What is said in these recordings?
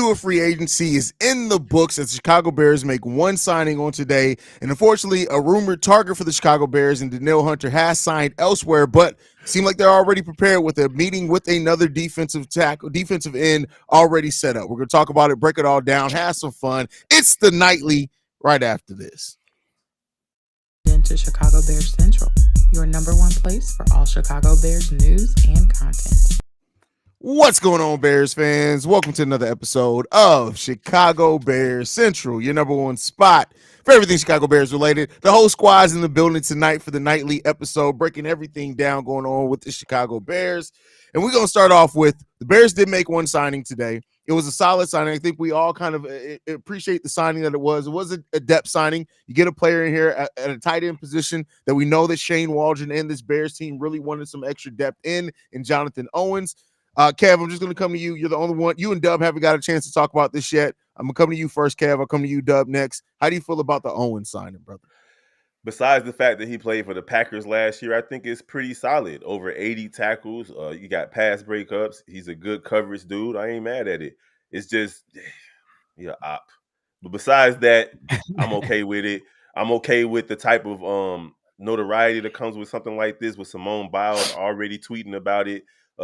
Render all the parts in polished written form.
window of free agency is in the books as the Chicago Bears make one signing on today. And unfortunately, a rumored target for the Chicago Bears and Danielle Hunter has signed elsewhere, but seem like they're already prepared with a meeting with another defensive end already set up. We're going to talk about it, break it all down, have some fun. It's the nightly right after this. Into Chicago Bears Central, your number one place for all Chicago Bears news and content. What's going on, Bears fans? Welcome to another episode of Chicago Bears Central, your number one spot for everything Chicago Bears related. The whole squad's in the building tonight for the nightly episode, breaking everything down going on with the Chicago Bears. And we're going to start off with the Bears did make one signing today. It was a solid signing. I think we all kind of appreciate the signing that it was. It was a depth signing. You get a player in here at a tight end position that we know that Shane Waldron and this Bears team really wanted some extra depth in Jonathan Owens. Kev, I'm just going to come to you. You're the only one. You and Dub haven't got a chance to talk about this yet. I'm going to come to you first, Kev. I'll come to you, Dub, next. How do you feel about the Owens signing, brother? Besides the fact that he played for the Packers last year, I think it's pretty solid. Over 80 tackles. You got pass breakups. He's a good coverage dude. I ain't mad at it. It's just, yeah, op. But besides that, I'm okay with it. I'm okay with the type of notoriety that comes with something like this, with Simone Biles already tweeting about it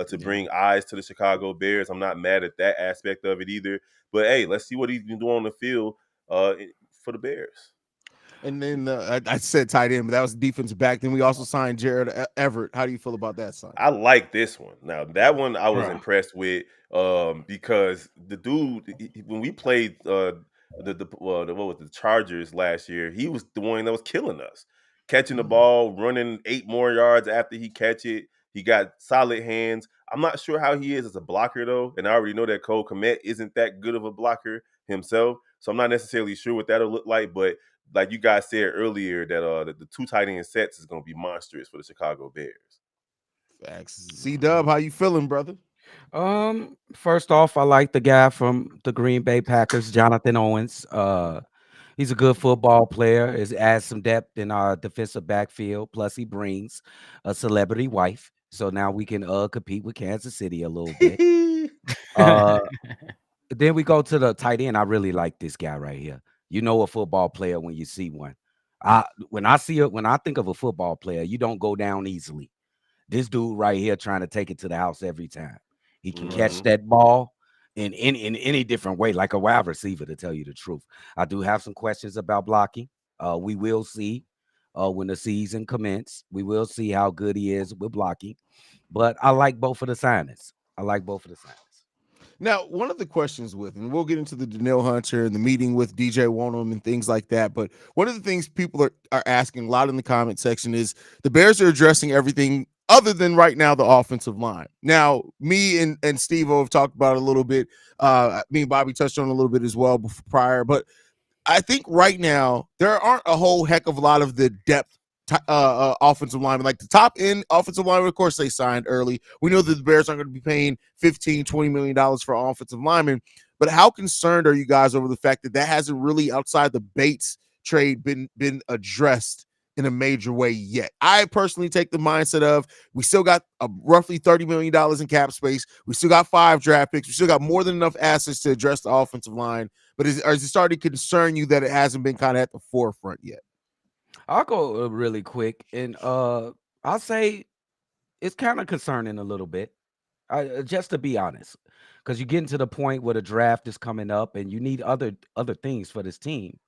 to bring eyes to the Chicago Bears. I'm not mad at that aspect of it either. But, hey, let's see what he's been doing on the field for the Bears. And then I said tight end, but that was defensive back. Then we also signed Jared Everett. How do you feel about that sign? I like this one. Now, that one I was impressed with because the dude, when we played the Chargers last year, he was the one that was killing us. Catching the ball, running 8 more yards after he catch it. He got solid hands. I'm not sure how he is as a blocker, though. And I already know that Cole Kmet isn't that good of a blocker himself. So I'm not necessarily sure what that'll look like. But like you guys said earlier, that the 2 tight end sets is going to be monstrous for the Chicago Bears. Facts. C-Dub, how you feeling, brother? First off, I like the guy from the Green Bay Packers, Jonathan Owens. He's a good football player. It adds some depth in our defensive backfield. Plus, he brings a celebrity wife, so now we can compete with Kansas City a little bit. Then we go to the tight end. I really like this guy right here. You know a football player when you see one. When I think of a football player, you don't go down easily. This dude right here trying to take it to the house every time. He can catch that ball in any different way, like a wide receiver, to tell you the truth. I do have some questions about blocking. We will see when the season commences. We will see how good he is with blocking. But I like both of the signings. Now, one of the questions and we'll get into the Danielle Hunter and the meeting with DJ Wonnum and things like that, but one of the things people are asking a lot in the comment section is the Bears are addressing everything other than right now the offensive line. Now, me and Stevo have talked about it a little bit. Me and Bobby touched on it a little bit as well prior, but I think right now there aren't a whole heck of a lot of the depth offensive lineman, like the top end offensive lineman. Of course, they signed early. We know that the Bears aren't going to be paying $15-20 million for offensive linemen, but how concerned are you guys over the fact that hasn't really, outside the Bates trade, been addressed in a major way yet? I personally take the mindset of we still got roughly $30 million in cap space. We still got 5 draft picks. We still got more than enough assets to address the offensive line. But is it starting to concern you that it hasn't been kind of at the forefront yet? I'll go really quick, and I'll say it's kind of concerning a little bit, just to be honest, because you're getting to the point where the draft is coming up, and you need other things for this team.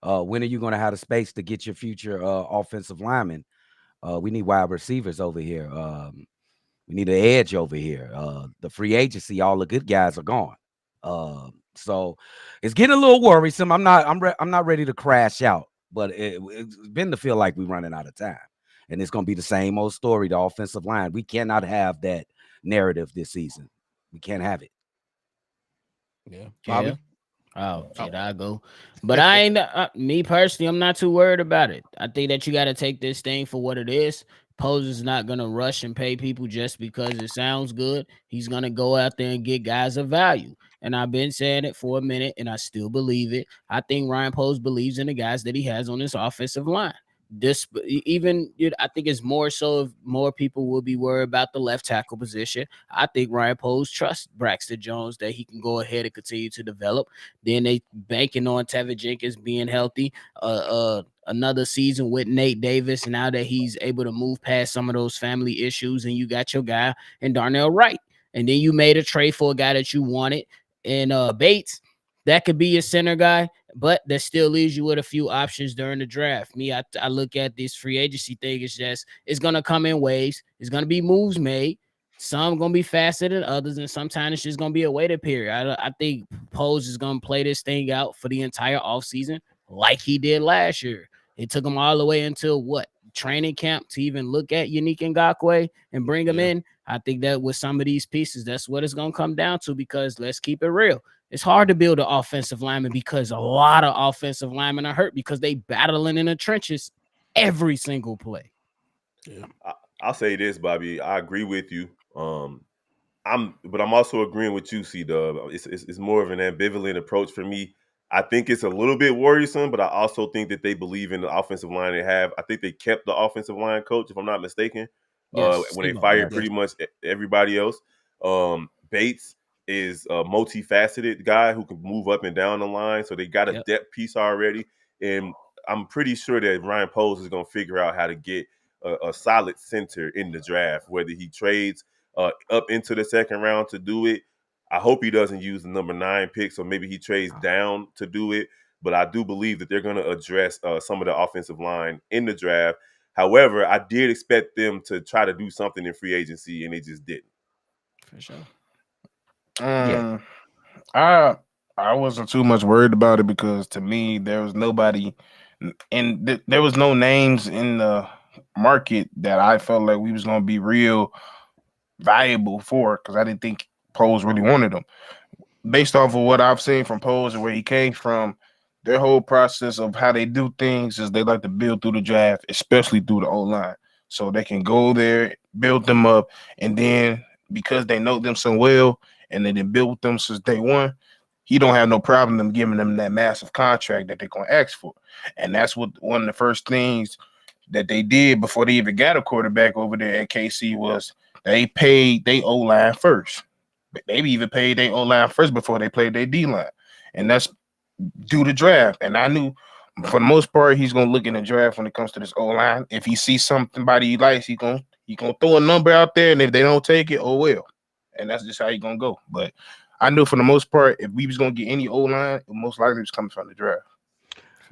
When are you going to have the space to get your future offensive linemen? We need wide receivers over here. We need an edge over here. The free agency, all the good guys are gone. So it's getting a little worrisome. I'm not ready to crash out. But it's been to feel like we're running out of time. And it's going to be the same old story, the offensive line. We cannot have that narrative this season. We can't have it. Yeah. Bobby? Oh, shit, I go. But I ain't, me personally, I'm not too worried about it. I think that you got to take this thing for what it is. Poser's not going to rush and pay people just because it sounds good. He's going to go out there and get guys of value. And I've been saying it for a minute, and I still believe it. I think Ryan Poser believes in the guys that he has on his offensive line. this even I think it's more so if more people will be worried about the left tackle position. I think Ryan Poles trusts Braxton Jones that he can go ahead and continue to develop. Then they banking on Tevin Jenkins being healthy. Another season with Nate Davis, and now that he's able to move past some of those family issues, and you got your guy and Darnell Wright, and then you made a trade for a guy that you wanted, and Bates, that could be your center guy, but that still leaves you with a few options during the draft. I look at this free agency thing, it's gonna come in waves, it's gonna be moves made. Some gonna be faster than others, and sometimes it's just gonna be a waiting period. I think Pose is gonna play this thing out for the entire offseason like he did last year. It took him all the way until training camp to even look at Unique Ngakoue and bring him in. I think that with some of these pieces, that's what it's gonna come down to, because let's keep it real. It's hard to build an offensive lineman because a lot of offensive linemen are hurt because they battling in the trenches every single play. Yeah. I'll say this, Bobby. I agree with you. But I'm also agreeing with you, C-Dub. It's more of an ambivalent approach for me. I think it's a little bit worrisome, but I also think that they believe in the offensive line they have. I think they kept the offensive line coach, if I'm not mistaken, when they fired pretty much everybody else. Bates is a multifaceted guy who can move up and down the line, so they got a depth piece already. And I'm pretty sure that Ryan Poles is going to figure out how to get a solid center in the draft, whether he trades up into the second round to do it. I hope he doesn't use the number 9 pick, so maybe he trades down to do it. But I do believe that they're going to address some of the offensive line in the draft. However, I did expect them to try to do something in free agency, and they just didn't. For sure. I wasn't too much worried about it because to me there was nobody, and there was no names in the market that I felt like we was going to be real valuable for, because I didn't think Poles really wanted them. Based off of what I've seen from Poles and where he came from, their whole process of how they do things is they like to build through the draft, especially through the O-line. So they can go there, build them up, and then because they know them so well and they done built them since day one, he don't have no problem them giving them that massive contract that they're going to ask for. And that's what one of the first things that they did before they even got a quarterback over there at KC was they paid their O-line first. They even paid their O-line first before they played their D-line. And that's due to draft. And I knew for the most part he's going to look in the draft when it comes to this O-line. If he sees somebody he likes, he gonna throw a number out there, and if they don't take it, oh well. And that's just how he's going to go. But I knew for the most part, if we was going to get any O-line, it most likely was coming from the draft.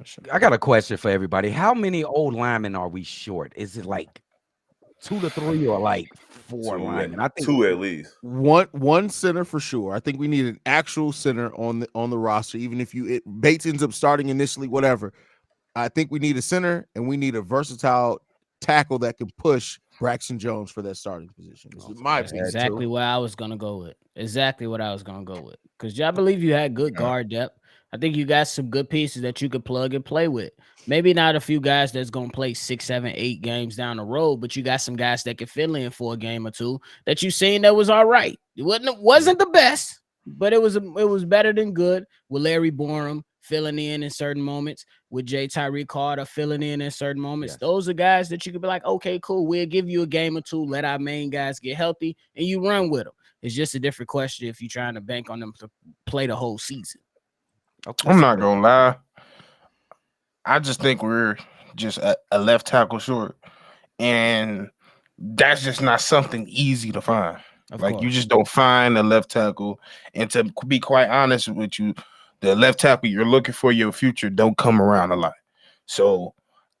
Sure. I got a question for everybody. How many old linemen are we short? Is it like 2 to 3 or like 4 linemen? I think 2 at least. One center for sure. I think we need an actual center on the roster. Even if Bates ends up starting initially, whatever. I think we need a center, and we need a versatile tackle that can push Braxton Jones for that starting position. That's exactly what I was gonna go with. Because I believe you had good guard depth. I think you got some good pieces that you could plug and play with. Maybe not a few guys that's going to play 6, 7, 8 games down the road, but you got some guys that can fill in for a game or two that you seen that was all right. It wasn't the best, but it was better than good. With Larry Borum filling in certain moments, with J. Tyree Carter filling in certain moments. Yes. Those are guys that you could be like, okay, cool. We'll give you a game or two. Let our main guys get healthy, and you run with them. It's just a different question if you're trying to bank on them to play the whole season. Okay, I'm not gonna lie. I just think we're just a left tackle short, and that's just not something easy to find. You just don't find a left tackle. And to be quite honest with you, the left tackle you're looking for your future don't come around a lot. So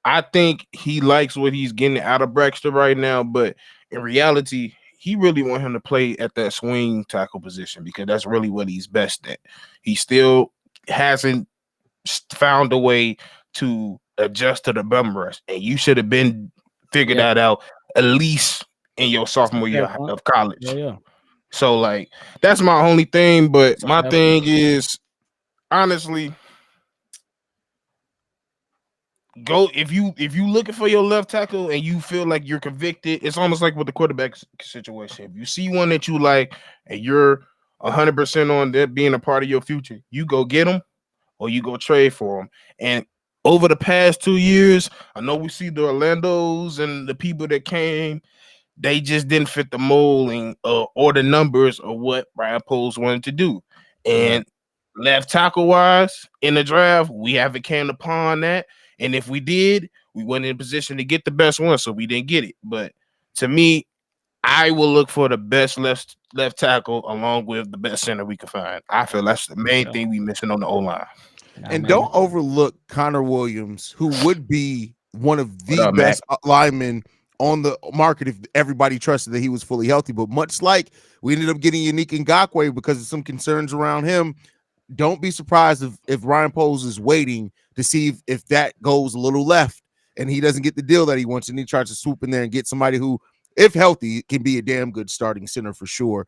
I think he likes what he's getting out of Braxton right now, but in reality, he really want him to play at that swing tackle position because that's really what he's best at. He still hasn't found a way to adjust to the bum rush, and you should have been figured that out at least in your sophomore year of college. So like that's my only thing, but my thing is honestly go if you looking for your left tackle and you feel like you're convicted, it's almost like with the quarterback situation. If you see one that you like and you're 100% on that being a part of your future, you go get them or you go trade for them. And over the past 2 years, I know we see the Orlandos and the people that came, they just didn't fit the molding or the numbers of what Brian Poles wanted to do. And left tackle wise in the draft, we haven't came upon that. And if we did, we weren't in a position to get the best one, so we didn't get it. But to me, I will look for the best left tackle along with the best center we can find. I feel that's the main thing we missing on the O line. And don't overlook Connor Williams, who would be one of the up, best linemen on the market if everybody trusted that he was fully healthy. But much like we ended up getting Unique Ngakoue because of some concerns around him, don't be surprised if Ryan Poles is waiting to see if that goes a little left and he doesn't get the deal that he wants, and he tries to swoop in there and get somebody who, if healthy, can be a damn good starting center for sure.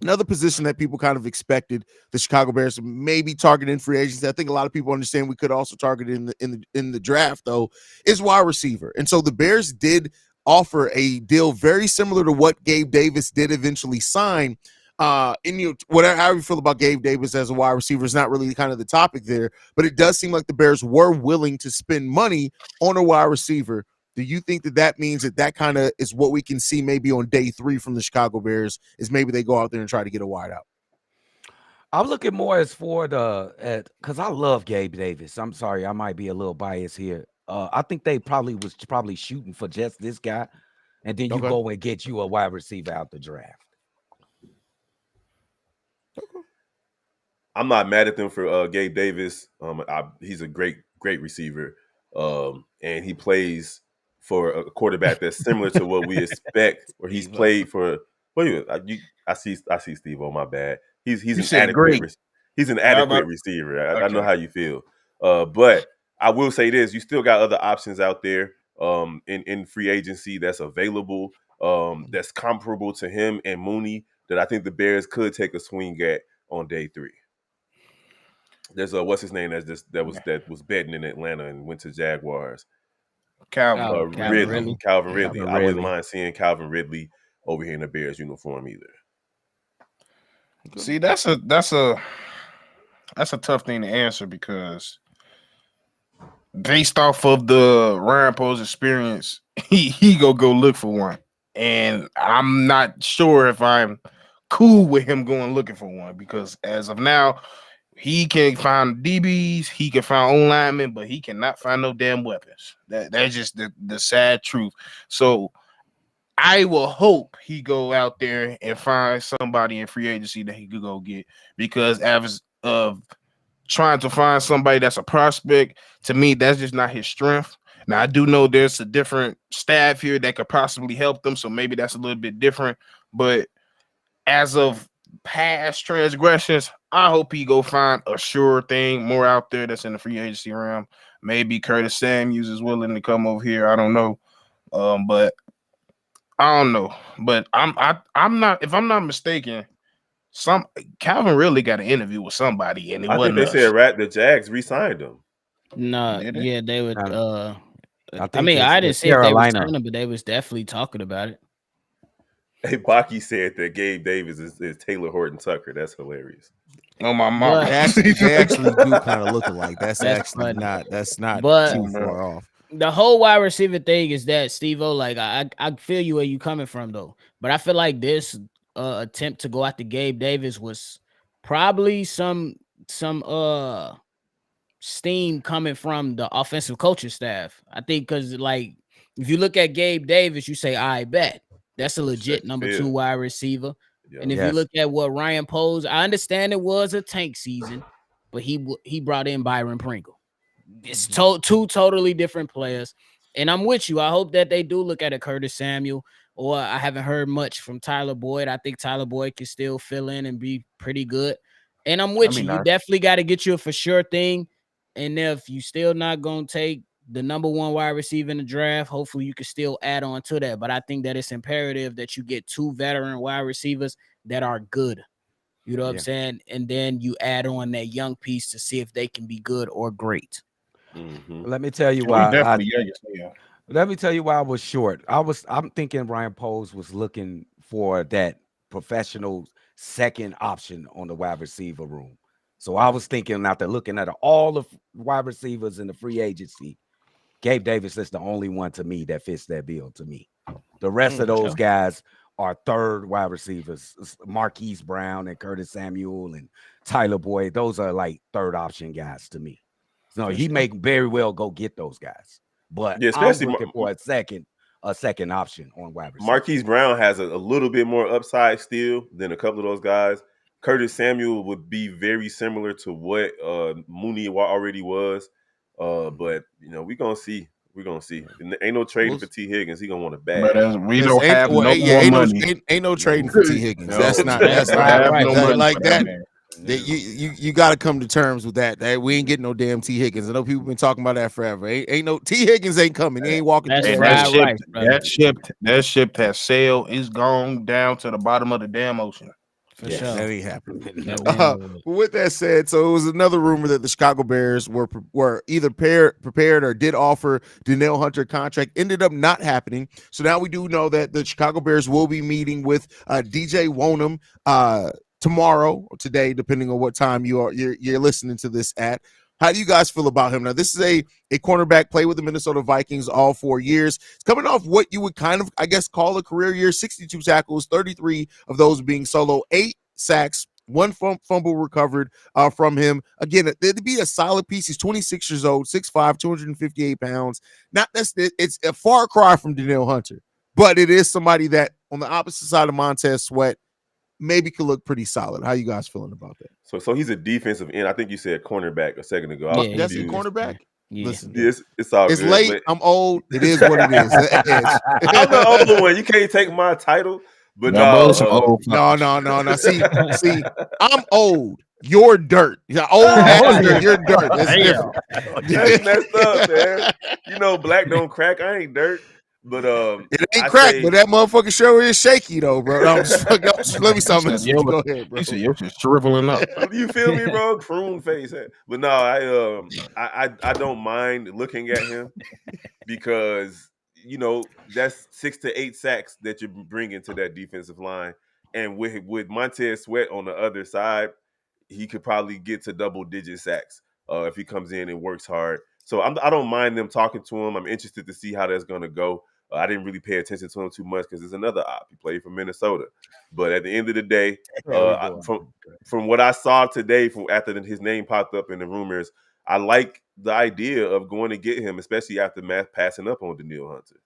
Another position that people kind of expected the Chicago Bears to maybe target in free agency, I think a lot of people understand we could also target it in the draft, though, is wide receiver. And so the Bears did offer a deal very similar to what Gabe Davis did eventually sign. Whatever, however you feel about Gabe Davis as a wide receiver is not really kind of the topic there, but it does seem like the Bears were willing to spend money on a wide receiver. Do you think that means that kind of is what we can see maybe on day 3 from the Chicago Bears, is maybe they go out there and try to get a wide out? I'm looking more as for because I love Gabe Davis. I'm sorry, I might be a little biased here. I think they was shooting for just this guy, and then you go and get you a wide receiver out the draft. I'm not mad at them for Gabe Davis. He's a great receiver, and he plays for a quarterback that's similar to what we expect. Where he's played for. I see Stevo. My bad. He's an adequate. He's an adequate receiver. I know how you feel, but I will say this: you still got other options out there in free agency that's available, that's comparable to him and Mooney, that I think the Bears could take a swing at on day 3. There's what's his name that was betting in Atlanta and went to Jaguars. Calvin Ridley. I wouldn't mind seeing Calvin Ridley over here in the Bears uniform either. See, that's a tough thing to answer, because based off of the Ryan Poles experience, he go look for one, and I'm not sure if I'm cool with him going looking for one, because as of now, he can find DBs, he can find own linemen, but he cannot find no damn weapons. That's just the sad truth. So I will hope he go out there and find somebody in free agency that he could go get, because as of trying to find somebody that's a prospect, to me, that's just not his strength. Now, I do know there's a different staff here that could possibly help them, so maybe that's a little bit different. But as of past transgressions, I hope he go find a sure thing more out there that's in the free agency realm. Maybe Curtis Samuels is willing to come over here. I don't know, but I don't know. But I'm not. If I'm not mistaken, Calvin really got an interview with somebody, and I think they said the Jags re-signed him. No, yeah, they would. I didn't see if they were signing him, but they was definitely talking about it. Hey, Baki said that Gabe Davis is Taylor Horton Tucker. That's hilarious. Oh, my mom. They actually do kind of look alike. That's actually not too far off. The whole wide receiver thing is that, Stevo, like I feel you where you coming from though, but I feel like this attempt to go after Gabe Davis was probably some steam coming from the offensive coaching staff. I think because like if you look at Gabe Davis, you say, I bet that's a legit number 2 wide receiver. Yeah. And if you look at what Ryan Poles, I understand it was a tank season, but he brought in Byron Pringle. It's two totally different players. And I'm with you. I hope that they do look at a Curtis Samuel, or I haven't heard much from Tyler Boyd. I think Tyler Boyd can still fill in and be pretty good. And I'm with you. You definitely got to get you a for sure thing. And if you still not going to take the number 1 wide receiver in the draft, hopefully you can still add on to that. But I think that it's imperative that you get 2 veteran wide receivers that are good. You know what I'm saying? And then you add on that young piece to see if they can be good or great. Mm-hmm. Let me tell you why. Let me tell you why I was short. I'm thinking Ryan Poles was looking for that professional second option on the wide receiver room. So I was thinking after looking at all the wide receivers in the free agency, Gabe Davis is the only one to me that fits that bill to me. The rest of those guys are third wide receivers. Marquise Brown and Curtis Samuel and Tyler Boyd. Those are like third option guys to me. So he may very well go get those guys. But Yeah, I'm especially looking for a second option on wide receiver. Marquise Brown has a little bit more upside still than a couple of those guys. Curtis Samuel would be very similar to what Mooney already was. But we're gonna see. We're gonna see. Ain't no trading for T. Higgins. He gonna want a bag. But we don't have no more money. Ain't no trading for T. Higgins. No, that's not right. No money like for that. man. You got to come to terms with that. We ain't getting no damn T. Higgins. I know people been talking about that forever. Ain't no T. Higgins ain't coming. He ain't walking. That ship has sailed. It's gone down to the bottom of the damn ocean. For sure. That ain't happening. With that said, so it was another rumor that the Chicago Bears were either prepared or did offer Danielle Hunter a contract. Ended up not happening. So now we do know that the Chicago Bears will be meeting with DJ Wonnum tomorrow or today, depending on what time you're listening to this at. How do you guys feel about him? Now, this is a cornerback, played with the Minnesota Vikings all 4 years. It's coming off what you would kind of, I guess, call a career year, 62 tackles, 33 of those being solo, 8 sacks, 1 fumble recovered from him. Again, it'd be a solid piece. He's 26 years old, 6'5", 258 pounds. It's a far cry from Danielle Hunter, but it is somebody that on the opposite side of Montez Sweat maybe could look pretty solid. How you guys feeling about that? So he's a defensive end. I think you said cornerback a second ago. That's a cornerback. Yeah. Listen, it's all it's good, late. I'm old. It is what it is. I'm the older one. You can't take my title. But no. See, I'm old. You're dirt. You're old. You're dirt. That's different. That's messed up, man. Black don't crack. I ain't dirt. But it ain't crack, but that motherfucking show is shaky though, bro. Let me something. Go ahead, bro. You're just shriveling up. You feel me, bro? Prune face. But no, I don't mind looking at him because that's 6 to 8 sacks that you're bringing to that defensive line, and with Montez Sweat on the other side, he could probably get to double-digit sacks if he comes in and works hard. So I don't mind them talking to him. I'm interested to see how that's going to go. I didn't really pay attention to him too much because there's another op. He played for Minnesota. But at the end of the day, from what I saw today, from after his name popped up in the rumors, I like the idea of going to get him, especially after Matt passing up on Danielle Hunter.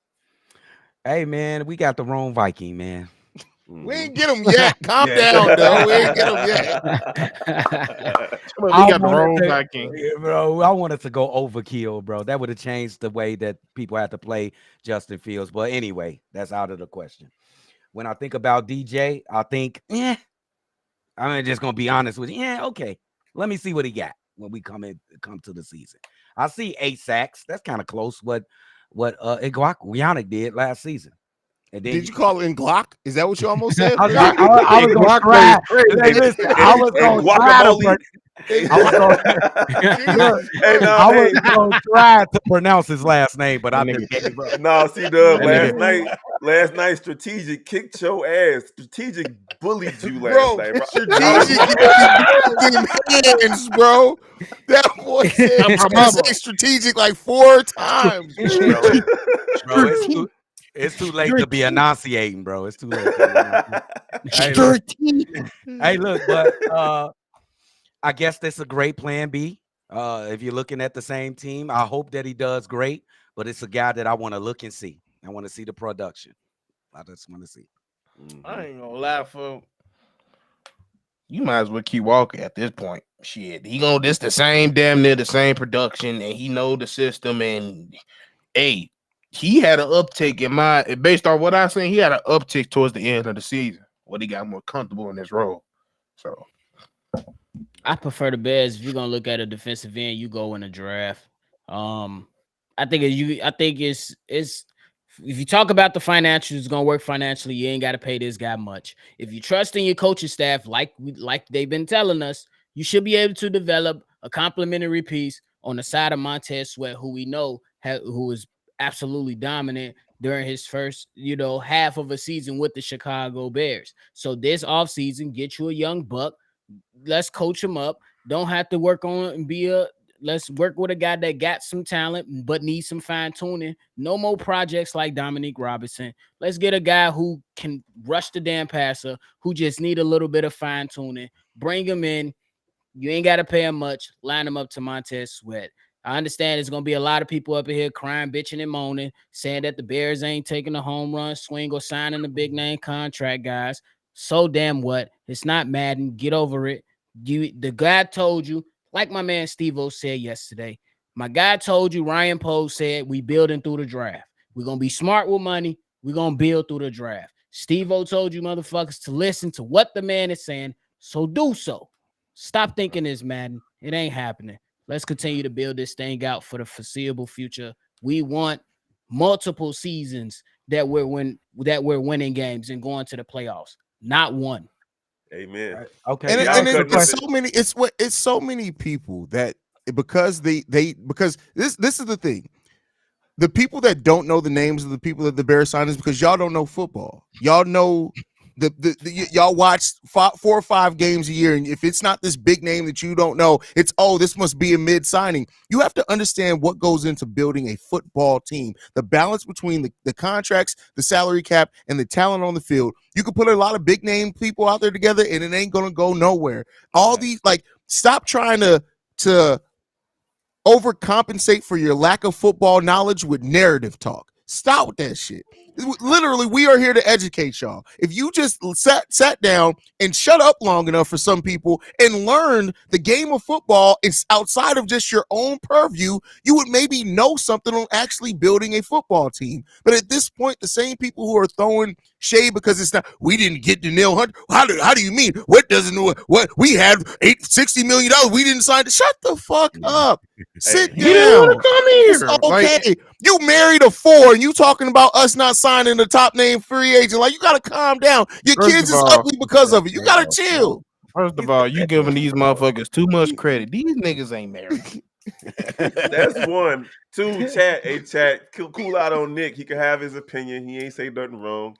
Hey, man, we got the wrong Viking, man. We ain't get him yet. Calm down, though. We ain't get him yet. We got the wrong Viking. Bro, I wanted to go overkill, bro. That would have changed the way that people had to play Justin Fields. But anyway, that's out of the question. When I think about DJ, I think, I'm just going to be honest with you. Okay. Let me see what he got when we come to the season. I see 8 sacks. That's kind of close what Yannick did last season. And then did you call it in Glock? Is that what you almost said? I was going to try. I was going to try to pronounce his last name, but I just gave up. No, C-Dub, last night strategic kicked your ass. Strategic bullied you last night, bro. Strategic hands, bro. That boy said strategic like 4 times. Bro, it's too late to be enunciating, bro. It's too late. Hey, look, but I guess that's a great plan B. If you're looking at the same team, I hope that he does great, but it's a guy that I want to look and see. I want to see the production. I just want to see. I ain't gonna lie, for you might as well keep walking at this point. Shit, this the same damn near the same production, and he know the system. And he had an uptick based on what I seen. He had an uptick towards the end of the season when he got more comfortable in his role. So I prefer the Bears. If you're gonna look at a defensive end, you go in a draft. I think it's if you talk about the financials, it's gonna work financially. You ain't got to pay this guy much. If you trust in your coaching staff, like they've been telling us, you should be able to develop a complementary piece on the side of Montez Sweat, who we know who is absolutely dominant during his first, half of a season with the Chicago Bears. So this offseason, get you a young buck. Let's coach him up. Don't have to work on and be a. Let's work with a guy that got some talent but needs some fine tuning. No more projects like Dominique Robinson. Let's get a guy who can rush the damn passer, who just need a little bit of fine tuning. Bring him in. You ain't got to pay him much. Line him up to Montez Sweat. I understand there's going to be a lot of people up in here crying, bitching, and moaning, saying that the Bears ain't taking a home run swing or signing a big name contract, guys. So damn what? It's not Madden. Get over it. The guy told you, like my man Stevo said yesterday, my guy told you, Ryan Poe said, we building through the draft. We're going to be smart with money. We're going to build through the draft. Stevo told you motherfuckers to listen to what the man is saying, so do so. Stop thinking this, Madden. It ain't happening. Let's continue to build this thing out for the foreseeable future. We want multiple seasons that we're winning games and going to the playoffs, not one. Amen. Right. Okay. And it's so many people that because because this is the thing. The people that don't know the names of the people that the Bears signed is because y'all don't know football. Y'all know y'all watch 4 or 5 games a year, and if it's not this big name that you don't know, it's this must be a mid signing. You have to understand what goes into building a football team. The balance between the contracts, the salary cap, and the talent on the field. You can put a lot of big name people out there together, and it ain't gonna go nowhere. These stop trying to overcompensate for your lack of football knowledge with narrative talk. Stop with that shit. Literally, we are here to educate y'all. If you just sat down and shut up long enough for some people and learned the game of football is outside of just your own purview, you would maybe know something on actually building a football team. But at this point, the same people who are throwing shade because it's not, we didn't get Danielle Hunter. How do you mean? What we had $60 million? We didn't sign it. Shut the fuck up. Sit down. He didn't want to come here. Okay, you married a 4 and you talking about us not signing the top name free agent. Like, you gotta calm down. Your kids is ugly because of it. You gotta chill. First of all, you giving these motherfuckers too much credit. These niggas ain't married. That's one. 2, chat. Cool out on Nick. He can have his opinion. He ain't say nothing wrong.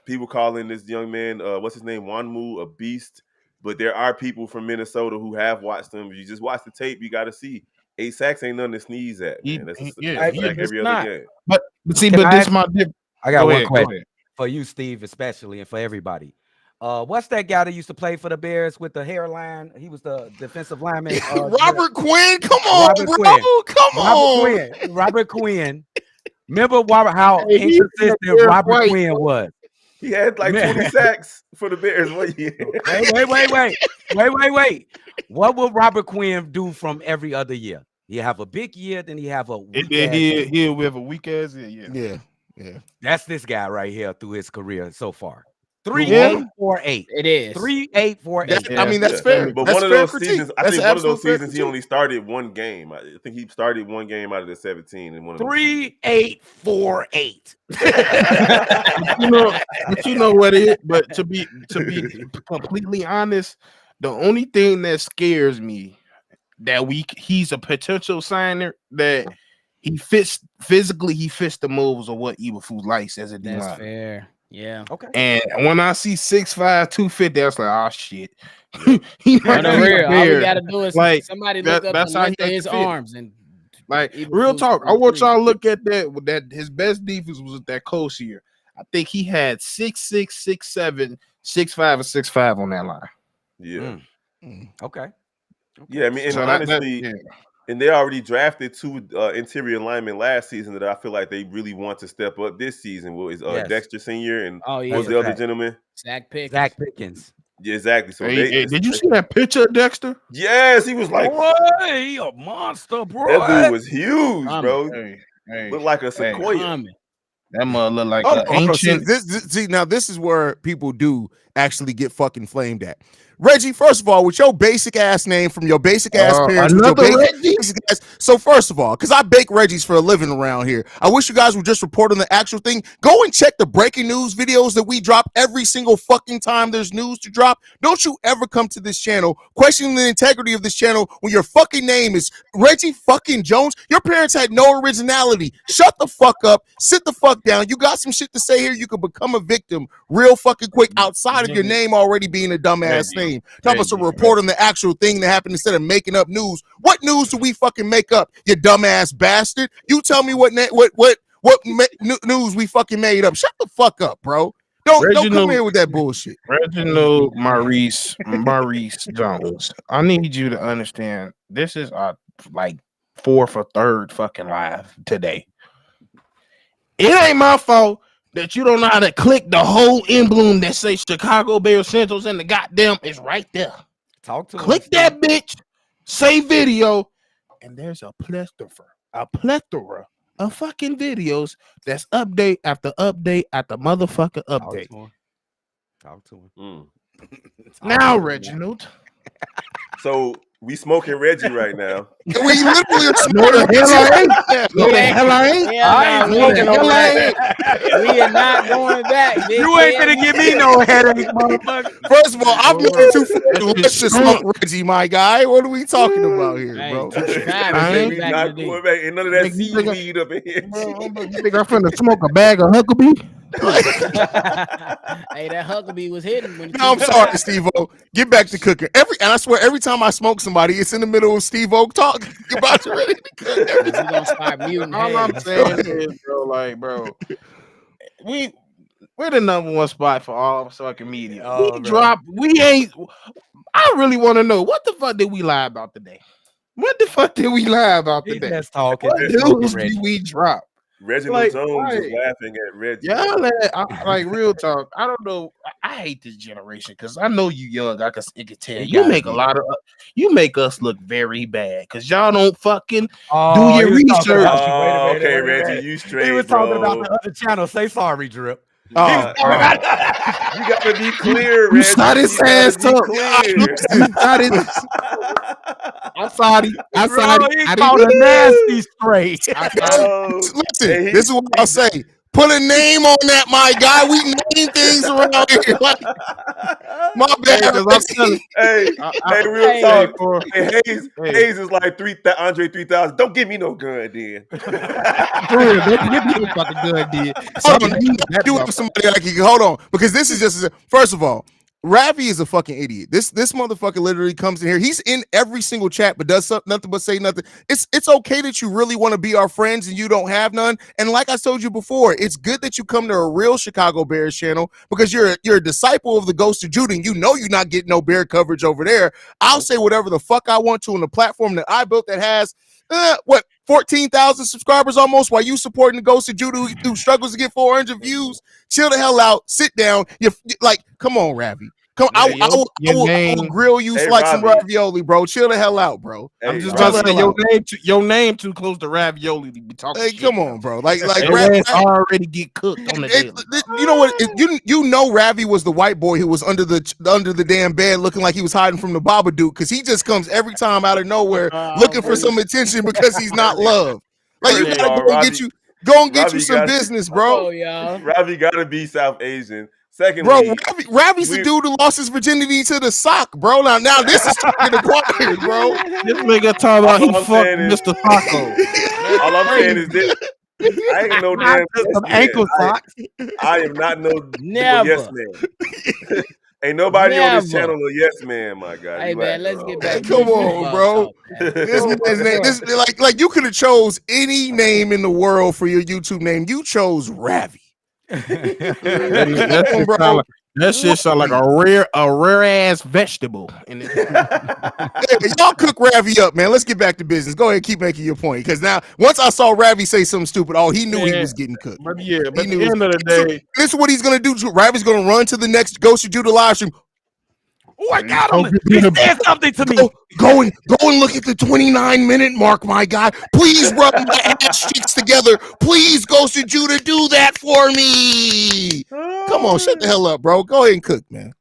People calling this young man, what's his name, Wonnum More, a beast. But there are people from Minnesota who have watched him. If you just watch the tape, you got to see 8 sacks ain't nothing to sneeze at, man. That's every other game. But this is my difference. I got one question for you, Steve, especially, and for everybody. What's that guy that used to play for the Bears with the hairline? He was the defensive lineman. Robert Quinn. Come on, bro. Come on. Robert Quinn. Remember how inconsistent Robert Quinn was? He had like 20 sacks for the Bears one year. Wait. What will Robert Quinn do from every other year? He have a big year, then he have a weak year. We have a weak ass year. Yeah. That's this guy right here through his career so far. 3.848. It is 3.848. I mean, that's fair. But that's one of fair those seasons, I think one of those seasons he only started one game. I think he started one game out of the 17 and one of 3.848. But you know what it is. But to be completely honest, the only thing that scares me that he's a potential signer that he fits physically. He fits the moves of what Eberflus likes as a D line. That's fair. Yeah. Okay. And when I see 6'5", 250, I was like, oh shit. On the real, all we gotta do is somebody look up that's the how length of his arms and real talk. I want y'all to look at that his best defense was with that Colts year. I think he had 6'6", 6'7", 6'5", and 6'5" on that line. Yeah. Okay. Yeah, I mean, and honestly, and they already drafted 2 interior linemen last season that I feel like they really want to step up this season. What is Dexter Senior and what's the other gentleman? Zach Pickens. Yeah, exactly. So did you see that picture of Dexter? Yes, he was like, boy, a monster, bro. That dude was huge, bro. Looked like a sequoia. That mother look like an ancient. Now this is where people do actually get fucking flamed at. Reggie, first of all, with your basic ass name from your basic ass parents, with your basic ass, So first of all, because I bake Reggie's for a living around here, I wish you guys would just report on the actual thing. Go and check the breaking news videos that we drop every single fucking time there's news to drop. Don't you ever come to this channel questioning the integrity of this channel when your fucking name is Reggie fucking Jones. Your parents had no originality. Shut the fuck up. Sit the fuck down. You got some shit to say here. You can become a victim real fucking quick outside of your name already being a dumbass name. Talk about some report on the actual thing that happened instead of making up news. What news do we fucking make up, you dumbass bastard? You tell me what news we fucking made up. Shut the fuck up, bro. Don't come here with that bullshit. Reginald Maurice Jones. I need you to understand. This is our like fourth or third fucking live today. It ain't my fault that you don't know how to click the whole emblem that says Chicago Bears Central's and the goddamn is right there. Talk to Click that bitch, say video, and there's a plethora of fucking videos that's update after update after motherfucking update. Talk to him. Now, Reginald. So we smoking Reggie right now. We literally are No, the hell I ain't. Yeah, No, the hell I ain't. we are not going back. You ain't gonna give me no headache, motherfucker. First of all, I'm looking too let's just smoke Reggie, my guy. What are we talking about here, bro? We not going back. Ain't none of that seaweed up in here. Bro, you think I'm finna smoke a bag of Huckabee? Hey, that Huckabee was hidden. When No, I'm sorry, Stevo. Get back to cooking. And I swear, every time I smoke somebody, it's in the middle of Stevo talking about you ready to cook. we gonna start muting. All I'm saying is, bro, we're the number one spot for all fucking media. I really want to know what the fuck did we lie about today? What the fuck did we lie about today? Let's talk. What news did we drop? Reginald Jones is laughing at Reggie. Like real talk. I don't know. I hate this generation because I know you young. I can tell you make us look very bad because y'all don't fucking do your research. Okay, Reggie, you straight. He was talking about the other channel. Say sorry, Drip. You gotta be clear, Reggie. You shot his ass up. I'm sorry. He called a nasty straight. Listen, this is what I'll say. Put a name on that, my guy. We name things around here. Like, my bad. Real talk. Haize is like Andre 3000. Don't give me no gun, then. Don't give me no fucking gun, then. Hold on, because this is just first of all. Ravi is a fucking idiot. This motherfucker literally comes in here. He's in every single chat, but does nothing but say nothing. It's okay that you really want to be our friends and you don't have none. And like I told you before, it's good that you come to a real Chicago Bears channel because you're a disciple of the Ghost of Judah. And you know you're not getting no Bear coverage over there. I'll say whatever the fuck I want to on the platform that I built that has 14,000 subscribers almost, while you supporting the Ghost of Judah who struggles to get 400 views. Chill the hell out. Sit down. You like, come on, Ravi. Come, I will grill you like some ravioli, bro. Chill the hell out, bro. I'm just about to say your name too close to ravioli to be talking. Hey, come on, bro. Like Ravi already get cooked on the daily. You know what? You know Ravi was the white boy who was under the damn bed looking like he was hiding from the Babadook because he just comes every time out of nowhere looking for some attention because he's not loved. Like you gotta go and get you some business, bro. Ravi gotta be South Asian. Secondly, bro, Ravi's the dude who lost his virginity to the sock, bro. Now this is talking acquired, bro. This nigga talking about he fucked Mr. Taco. All I'm saying is this. I ain't no damn ankle socks. I am not no yes man. Ain't nobody on this channel a yes man, my guy. Hey man, let's get back. Come on, bro. This like you could have chose any name in the world for your YouTube name. You chose Ravi. That shit sound like a rare ass vegetable. Y'all cook Ravi up, man. Let's get back to business. Go ahead, keep making your point. Because now, once I saw Ravi say something stupid, he knew he was getting cooked. But at the end of the day, this is what he's gonna do. Ravi's gonna run to the next Ghost of Judah live stream. Oh, I got him. He said something to me. Go and look at the 29-minute mark, my guy. Please rub my ass cheeks together. Please, Ghost of Judah, do that for me. Come on, shut the hell up, bro. Go ahead and cook, man.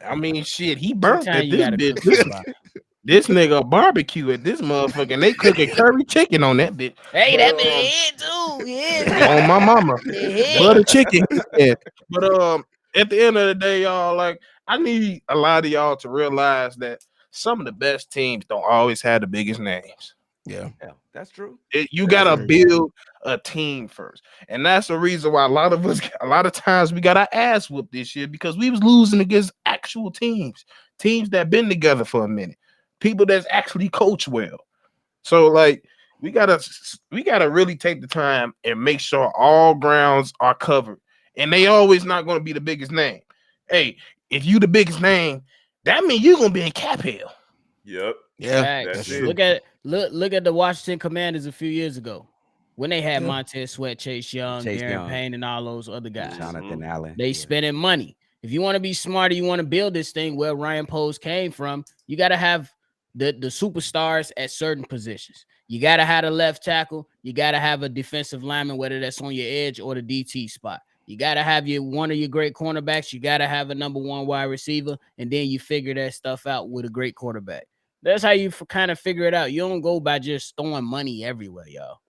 I mean, shit, he burnt at this bitch. This nigga barbecue at this motherfucker, and they cooking curry chicken on that bitch. Hey, But, that been it too. Yeah. On my mama, Yeah. butter chicken. Yeah. But at the end of the day, y'all, like I need a lot of y'all to realize that some of the best teams don't always have the biggest names. Yeah. Yeah, that's true. You That's gotta very build a team first, and that's the reason why a lot of times we got our ass whooped this year because we was losing against actual teams that been together for a minute, people that's actually coach well. So like we gotta really take the time and make sure all grounds are covered, and they always not gonna be the biggest name. Hey, if you the biggest name, that means you gonna be in cap hell. Yep. Yeah. Facts. That's That's it. true. Look at the Washington Commanders a few years ago when they had Yeah. Montez Sweat, Chase Young, Chase Darren Young. Payne, and all those other guys. Jonathan Allen. They Yeah. spending money. If you want to be smarter, you want to build this thing where Ryan Poles came from, you got to have the superstars at certain positions. You got to have a left tackle. You got to have a defensive lineman, whether that's on your edge or the DT spot. You got to have one of your great cornerbacks. You got to have a number one wide receiver, and then you figure that stuff out with a great quarterback. That's how you kind of figure it out. You don't go by just throwing money everywhere, y'all.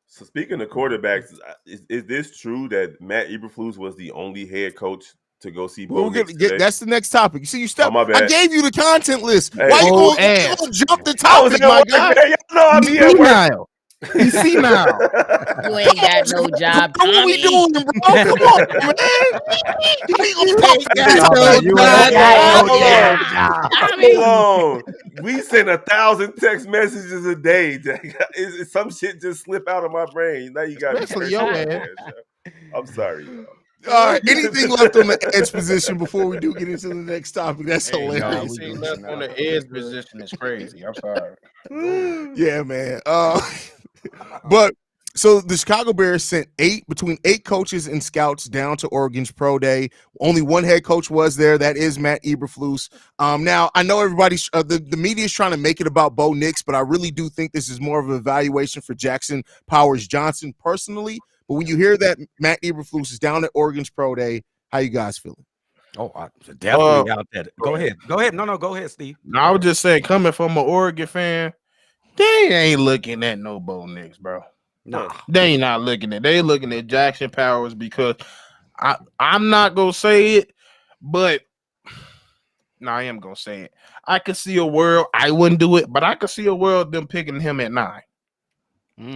So speaking of quarterbacks, is this true that Matt Eberflus was the only head coach to go see Bo We're Nix gonna today? get that's the next topic. You see, you step. Oh, my I bad. gave you the content list. Hey. Why you Old gonna ass. jump the I was topic, at my work, guy? man. Y'all know I be at work. Senile. He's senile. You ain't got no job, What we Tommy. doing, bro? Come on, man. How you gonna talk Ain't got about no this? You job. ain't got no Hold job. Hold on. We send 1,000 text messages a day. Some shit just slip out of my brain. Now you got me Especially cursing your like ass. that, yo. I'm sorry, y'all. All right. Anything left on the edge position before we do get into the next topic? That's Hey, hilarious. y'all, we see good. left on the edge position is crazy. I'm sorry. Yeah, man. But so the Chicago Bears sent between eight coaches and scouts down to Oregon's pro day. Only one head coach was there. That is Matt Eberflus. Now I know everybody's the media is trying to make it about Bo Nix, but I really do think this is more of an evaluation for Jackson Powers Johnson personally. But when you hear that Matt Eberflus is down at Oregon's pro day, how you guys feeling? Oh, definitely out there. Go ahead. No, go ahead, Steve. No, I was just saying, coming from an Oregon fan, they ain't looking at no Bo Nix, bro. Nah. They ain't not looking at. They looking at Jackson Powers because I'm not gonna say it, but no, I am gonna say it. I could see a world. I wouldn't do it, but I could see a world them picking him at 9.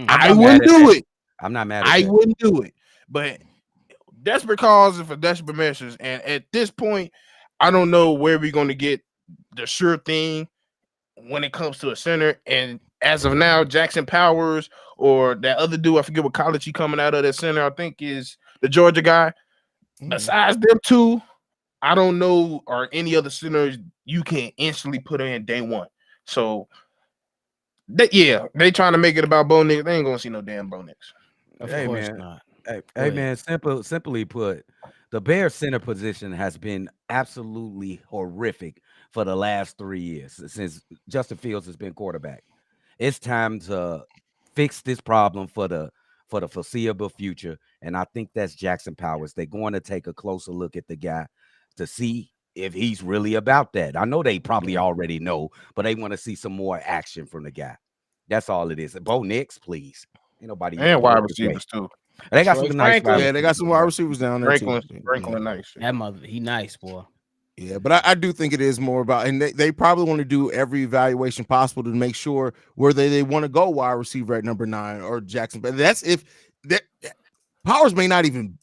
I wouldn't do it. I'm not mad at I that. wouldn't do it, but desperate causes for desperate measures. And at this point, I don't know where we're going to get the sure thing when it comes to a center. And as of now, Jackson Powers or that other dude, I forget what college he coming out of that center, I think is the Georgia guy. Besides them two, I don't know or any other centers you can instantly put in day one. So they trying to make it about Bo Nix. They ain't gonna see no damn Bo Nix. Of Hey, course man. not. Hey, man. Simply put, the Bears center position has been absolutely horrific for the last 3 years since Justin Fields has been quarterback. It's time to fix this problem for the foreseeable future, and I think that's Jackson Powers. They're going to take a closer look at the guy to see if he's really about that. I know they probably already know, but they want to see some more action from the guy. That's all it is. Bo Nix, please. Ain't nobody And wide receivers too. They got Troy some nice Franklin. wide Yeah, they got some wide receivers down there too. Franklin nice. That mother, he nice, boy. Yeah, but I do think it is more about, and they probably want to do every evaluation possible to make sure where they want to go wide receiver at number 9 or Jackson. But that's if that Powers may not even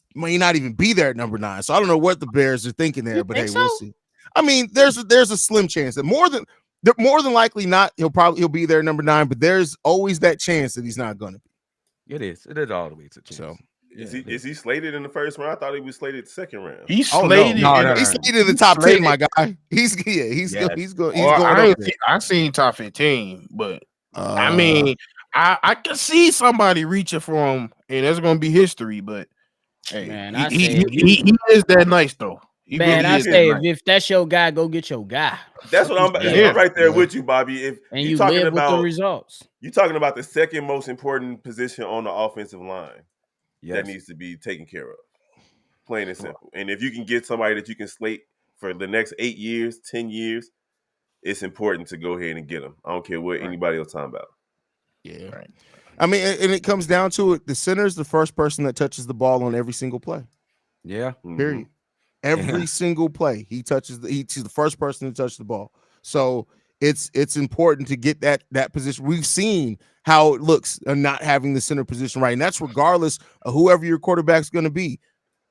be there at number 9. So I don't know what the Bears are thinking there, but hey, we'll see. I mean, there's a slim chance that more than likely not he'll be there at number 9, but there's always that chance that he's not going to be. It is always a chance. So Is he slated in the first round? I thought he was slated the second round. He's slated. No. He's slated in the top 10, my guy. He's going up there. I seen top 15, but I mean, I can see somebody reaching for him, and that's gonna be history. But hey, Man, he is that nice though. If that's your guy, go get your guy. That's what I'm right there with you, Bobby. If And you're you talking live with about the results. you're talking about the second most important position on the offensive line that needs to be taken care of. Plain and simple. And if you can get somebody that you can slate for the next 8 years, 10 years, it's important to go ahead and get him. I don't care what anybody else talking about. Yeah. Right. I mean, and it comes down to it. The center is the first person that touches the ball on every single play. Yeah. Period. Every single play he's the first person to touch the ball. So it's important to get that position. We've seen how it looks not having the center position right, and that's regardless of whoever your quarterback's going to be.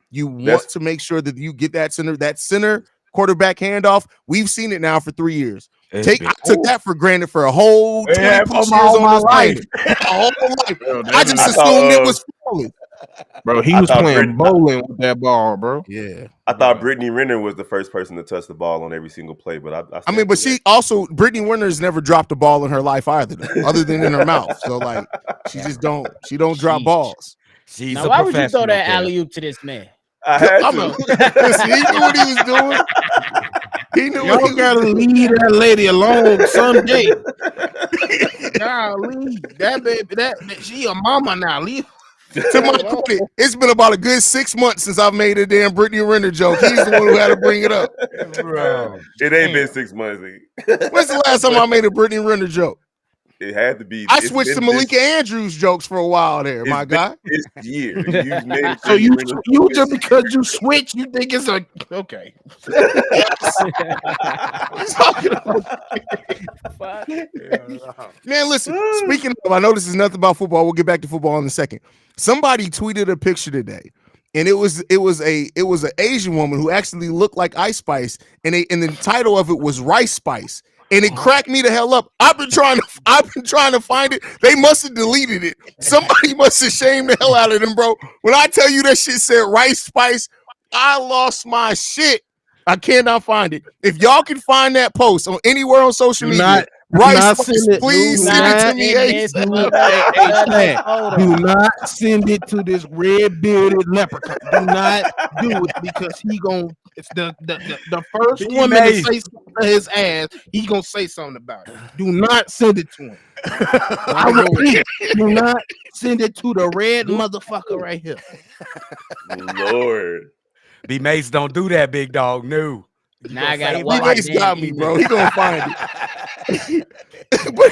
You want to make sure that you get that center quarterback handoff. We've seen it now for 3 years. I took that for granted for a whole 20 plus years on this life. A whole life. I just assumed it was falling. Bro, he was playing bowling with that ball, bro. Yeah. I thought Brittany Renner was the first person to touch the ball on every single play, but I mean, but she also, Brittany Renner's never dropped a ball in her life either, other than in her mouth. So like, she don't drop balls. She's now, why would you throw that alley-oop to this man? I had to. Listen, he knew what he was doing. He knew y'all gotta leave that lady alone someday. Nah, leave that baby. That she a mama now. Leave. To my credit, it's been about a good 6 months since I've made a damn Brittany Renner joke. He's the one who had to bring it up. Bro, it ain't been 6 months. When's the last time I made a Brittany Renner joke? It had to be. I switched to Malika Andrews jokes for a while there, my guy. This year, you made so you just because you switch, you think it's a okay. Man, listen. Speaking of, I know this is nothing about football. We'll get back to football in a second. Somebody tweeted a picture today, and it was an Asian woman who actually looked like Ice Spice, and the title of it was Rice Spice. And it cracked me the hell up. I've been trying to find it. They must have deleted it. Somebody must have shamed the hell out of them, bro. When I tell you that shit said Rice Spice, I lost my shit. I cannot find it. If y'all can find that post on anywhere on social media, Rice Spice, please send it to me. Do not send it to this red bearded leprechaun. Do not do it because he gonna. It's the first woman to say something to his ass, he gonna say something about it. Do not send it to him. I repeat, do not send it to the red motherfucker right here. Lord. B Mace, don't do that, big dog. No. Now I gotta watch. B Mace got me, bro. He gonna find it. But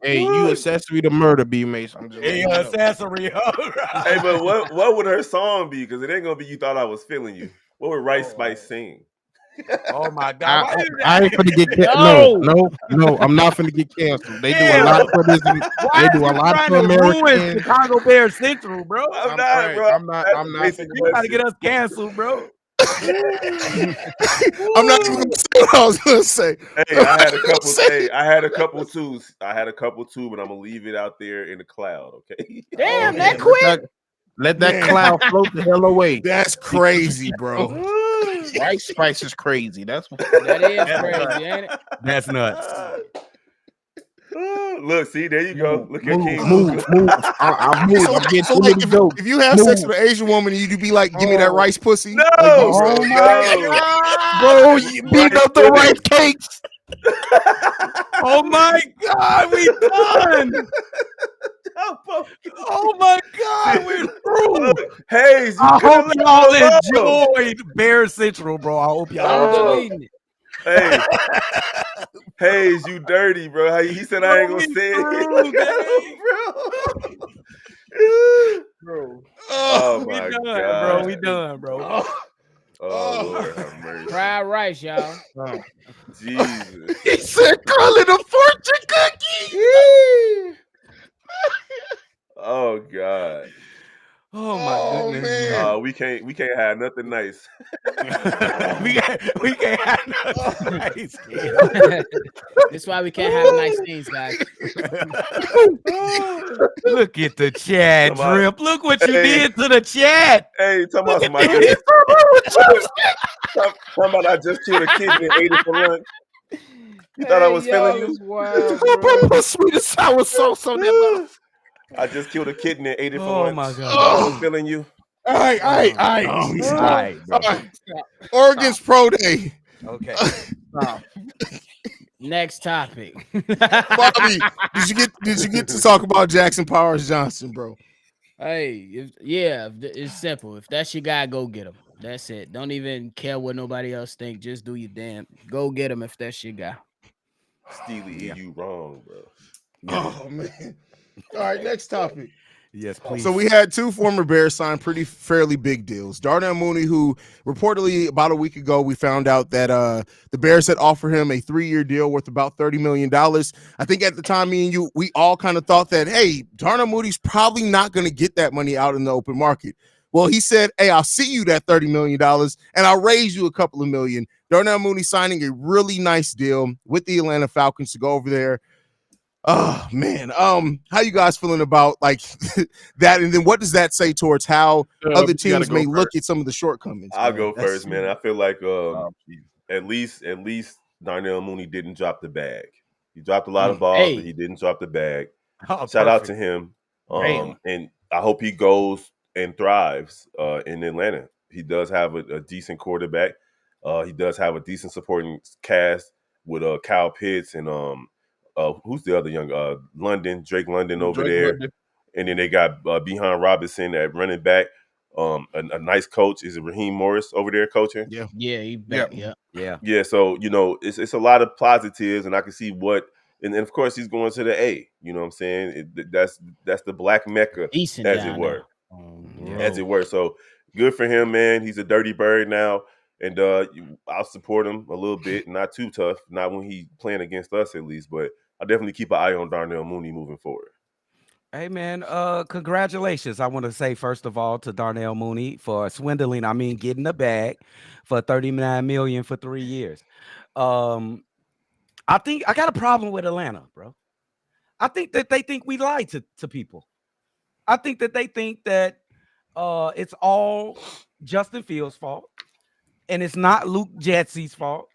hey, you accessory to murder, B Mace. I'm just accessory. Hey, but what would her song be? Because it ain't gonna be "You Thought I Was Feeling You." What would Rice Spice sing? Oh my God! I ain't finna get canceled. No, I'm not finna get canceled. They do a lot for this. They do a lot for Americans. Chicago Bears Central, bro. I'm not, bro. I'm not. You gotta get us canceled, bro. I'm not even gonna say what I was gonna say. Hey, I had a couple. I had a couple too, but I'm gonna leave it out there in the cloud. Okay. Damn, that quick. Let that cloud float the hell away. That's crazy, bro. Rice Spice is crazy. That is crazy, ain't it? That's nuts. Look, see, there you go. Look at King. Move. I move. I'm getting too many jokes. If you have sex with an Asian woman, you'd be like, "Give me that rice pussy." No, oh my God, bro, you beat up the rice cakes. Oh my God, we done. Oh my God, we're through. Haize, I hope y'all enjoyed Bears Central, bro. I hope y'all enjoyed it. Hey, Haize, you dirty, bro. He said I ain't gonna say it, bro. Oh my God, bro. We done, bro. Oh Lord, have mercy. Fried rice, y'all. Jesus. He said, "Call it a fortune cookie." Oh God. Oh my goodness. Man. We can't have nothing nice. we can't have nothing nice. That's why we can't have nice things, guys. Look at the chat, Drip. Look what you did to the chat. Hey, talking about somebody. Talking about I just killed a kid and ate it for lunch. You thought I was feeling you? Wild, put sweet and sour sauce on that. I just killed a kitten and ate it for lunch. Oh my God! I was feeling you. All right. Oregon's Pro Day. Okay. Next topic. Bobby, did you get to talk about Jackson Powers Johnson, bro? Hey, it's simple. If that's your guy, go get him. That's it. Don't even care what nobody else think. Just do your damn. Go get him if that's your guy. Steely, Yeah. you wrong, bro. Oh man. All right, next topic. Yes, please. So we had two former Bears sign fairly big deals. Darnell Mooney, who reportedly about a week ago we found out that the Bears had offered him a 3-year deal worth about $30 million. I think at the time, me and you, we all kind of thought that, hey, Darnell Mooney's probably not going to get that money out in the open market. Well, he said, hey, I'll see you that $30 million and I'll raise you a couple of million. Darnell Mooney signing a really nice deal with the Atlanta Falcons to go over there. Oh man, how you guys feeling about like that? And then what does that say towards how other teams may look at some of the shortcomings? I'll man? go first, man. I feel like Oh, at least Darnell Mooney didn't drop the bag. He dropped a lot of balls, Hey. but he didn't drop the bag. Oh, Shout out perfect. to him. Damn. And I hope he goes and thrives in Atlanta. He does have a decent quarterback. He does have a decent supporting cast with Kyle Pitts and who's the other young Drake London over there. London. And then they got Behan Robinson at running back. A nice coach. Is it Raheem Morris over there coaching? Yeah, Yeah, he back. Yeah. Yeah. Yeah. So it's a lot of positives, and I can see what. And of course, he's going to the A. You know what I'm saying? That's the Black Mecca, Decent as down it were, there. as it were. So good for him, man. He's a dirty bird now, and I'll support him a little bit. Not too tough, not when he's playing against us at least, but I'll definitely keep an eye on Darnell Mooney moving forward. Hey man, congratulations. I want to say first of all to Darnell Mooney for swindling, getting the bag for $39 million for 3 years. I think I got a problem with Atlanta, bro. I think that they think we lie to people. I think that they think that it's all Justin Fields' fault, and it's not Luke Jetsy's fault.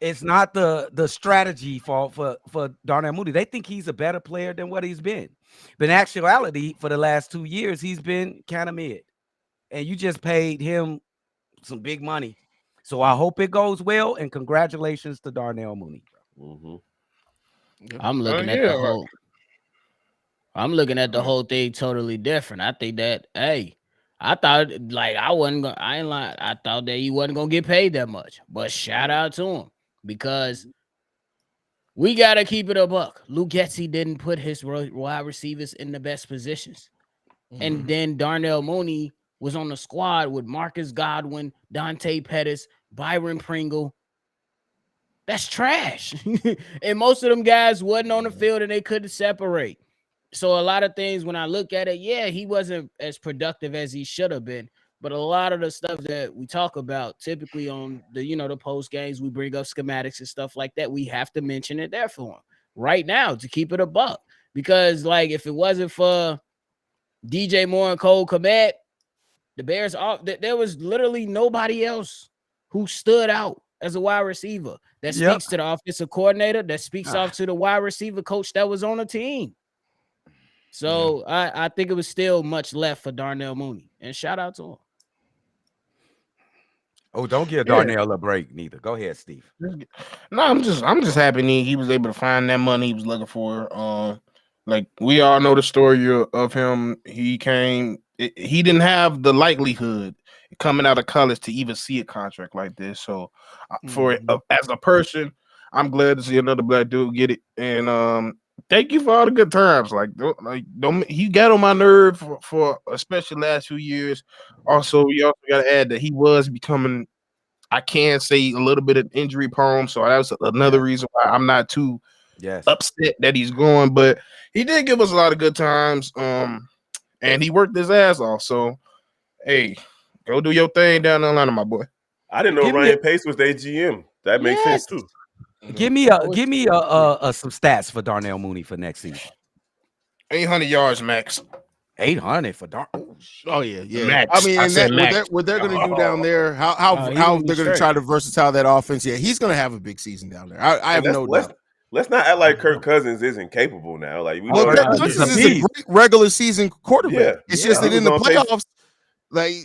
It's not the strategy fault for Darnell Mooney. They think he's a better player than what he's been. But in actuality, for the last 2 years, he's been kind of mid. And you just paid him some big money. So I hope it goes well. And congratulations to Darnell Mooney. Mm-hmm. I'm looking at the whole. I'm looking at the whole thing totally different. I think that, hey, I thought like I wasn't gonna. I ain't lying. I thought that he wasn't gonna get paid that much. But shout out to him because we gotta keep it a buck. Luke Getsy didn't put his wide receivers in the best positions, and then Darnell Mooney was on the squad with Marcus Godwin, Dante Pettis, Byron Pringle. That's trash. And most of them guys wasn't on the field and they couldn't separate. So a lot of things when I look at it, yeah, he wasn't as productive as he should have been. But a lot of the stuff that we talk about typically on the post games, we bring up schematics and stuff like that. We have to mention it there for him right now to keep it a buck. Because like if it wasn't for DJ Moore and Cole Kmet, the Bears there was literally nobody else who stood out as a wide receiver that speaks to the offensive coordinator, that speaks off to the wide receiver coach that was on the team. So I think it was still much left for Darnell Mooney, and shout out to him. Oh, don't give Darnell a break neither. Go ahead, Steve. No, I'm just happy he was able to find that money he was looking for. Like we all know the story of him. He didn't have the likelihood coming out of college to even see a contract like this. So as a person, I'm glad to see another black dude get it. And thank you for all the good times. Don't he got on my nerve for especially last few years. Also, we also got to add that he was becoming, I can say, a little bit of injury prone. So that was another reason why I'm not too upset that he's going. But he did give us a lot of good times. And he worked his ass off. So hey, go do your thing down the line, my boy. I didn't know Ryan Pace was their GM. That makes sense too. Give me some stats for Darnell Mooney for next season. 800 yards max. 800 for Darnell. Oh yeah. Max. I mean, what they're going to do down there, how they're going to try to versatile that offense. Yeah, he's going to have a big season down there. I have no doubt. Let's not act like Kirk Cousins isn't capable now. Like Kirk Cousins is a great regular season quarterback. Yeah. It's just that in the playoffs,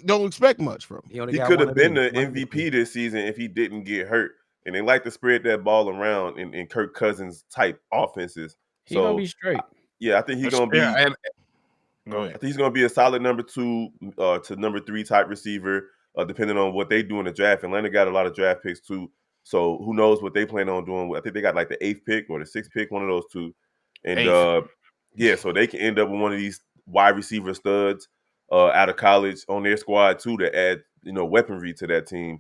don't expect much from him. He could have been the MVP this season if he didn't get hurt. And they like to spread that ball around in Kirk Cousins type offenses. He's gonna be straight. Yeah, I think he's gonna be. Go ahead. I think he's gonna be a solid number 2 to number 3 type receiver, depending on what they do in the draft. Atlanta got a lot of draft picks too. So who knows what they plan on doing? I think they got like the 8th pick or the 6th pick, one of those two. And yeah, so they can end up with one of these wide receiver studs out of college on their squad too to add, weaponry to that team,